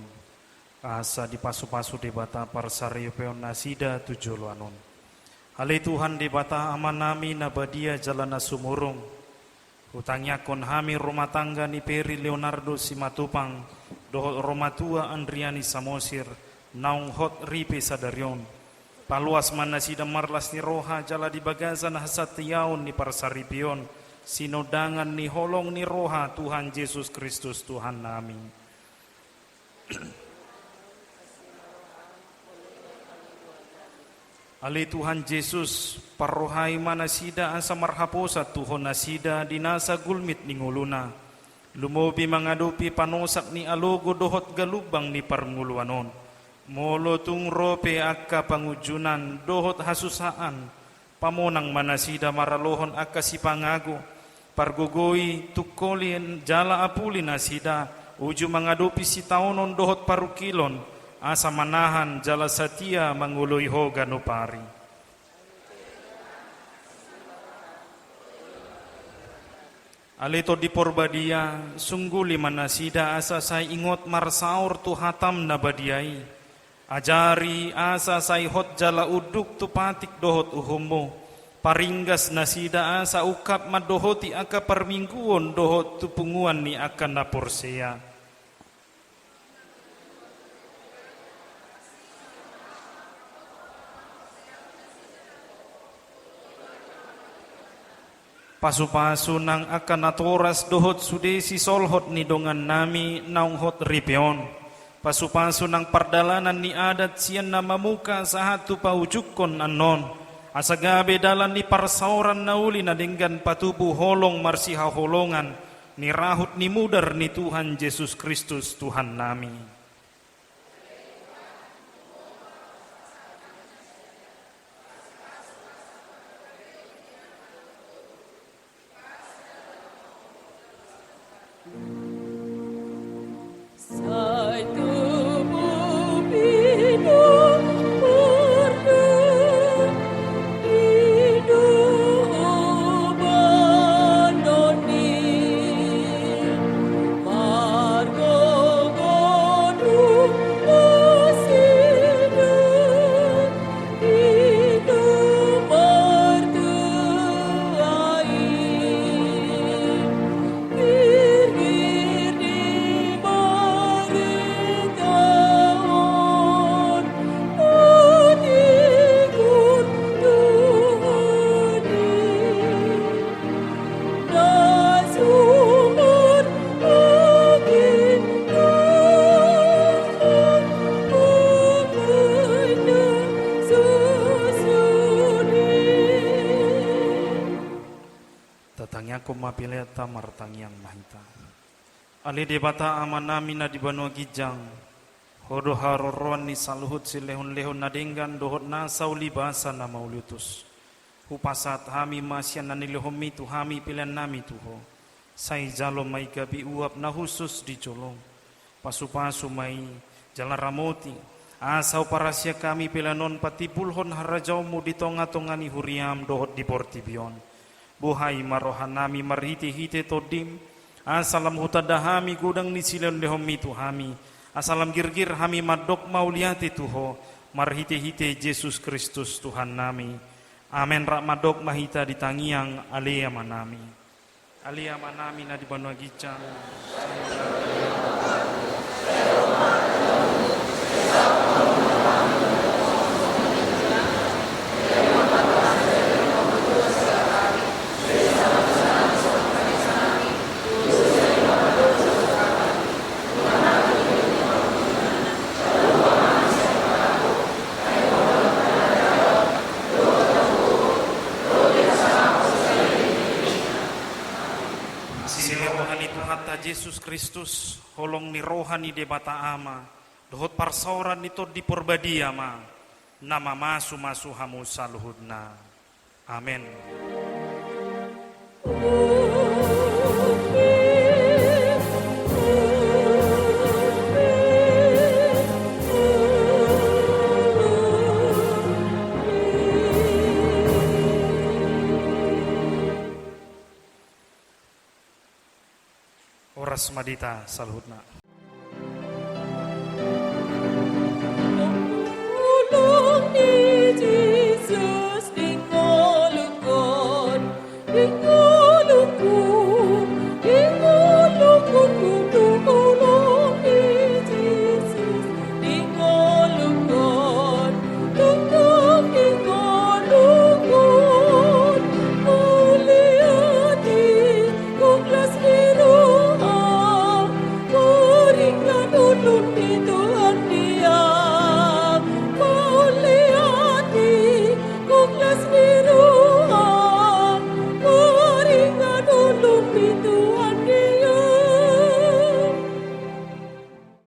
Asa di pasu-pasu debata parsaripion nasida tujuluanon. Hale Tuhan debata aman nami nabadia jalana sumurung. Hutangnya kon hami rumah tangga ni Peri Leonardo Simatupang, dohot rumah tua Andriani Samosir, naung hot ripe sadarion. Paluas mana sida marlas ni roha jala di bagazan hasatiaon ni parsaripion, sinodangan ni holong ni roha Tuhan Yesus Kristus Tuhan nami. Ali Tuhan Yesus parrohai mana sida asa marhaposa Tuhan nasida dinasa gulmit ni nguluna. Lumobi mangadupi panosak ni alogo dohot galubang ni parnguluanon. Molo tung rope akka pangujunan dohot hasusaan. Pamonang mana sida maralohon akka si pangago. Pargogoi tukolin jala apuli nasida. Uju mangadupi si taonon dohot parukilon. Asa manahan jala satia manguloy hoga no pari. Alito di porbadia sungguli manasida asa say ingot marsaur tu hatam na badiai. Ajari asa say hot jala uduk tu patik dohot uhumo. Paringgas nasida asa ukap madohoti aka permingguon dohot tu punguan ni akan naporsea. Pasu-pasu nang akan natoras dohot sudesi solhot ni dongan nami naung hot ripeon. Pasu-pasu nang pardalanan ni adat sian na mamuka sahatu paujukon anon. Asagabe dalan ni parsauran nauli na denggan patubu holong marsiha holongan. Ni rahut ni mudar ni Tuhan Yesus Kristus Tuhan nami. Sai tubuh hidup pernah hidup bandoni margo godung asina hidup mertuai gir-gir di Tahun Anikun Tuhani Dan sumber angin Mengenang sesudi Tatangnya kumapilya tamar tangyang mahita. Ali debata amanami na di Banua Gijang. Hodo haroron ni saluhut si lehon-lehon nadenggan dohot na sauli basa na maulutus. Hupasat hami masyan na nilehomi tu hami pilihan nami tuho. Say jalo may gabi uap na husus di colong. Pasu-pasu may jalan ramoti. Asaw parasya kami pilanon pati pulhon harajaw mo di tonga-tongani huriam dohot di portibion. Buhay marohan nami marhiti-hiti todim. Asalam hutadahami gudang ni silon lehomi tu hami. Asalam girgir hami madok mauliati tuho. Marhiti-hiti Yesus Kristus Tuhan nami. Amen rak madok mahita di tangiang alia manami. Alia manami na di Banua Gijang. Yesus Kristus holong ni rohani debata ama dohot parsauran nito di porbadia ma nama masu hamu saluhudna amen. Oras madita salhutna.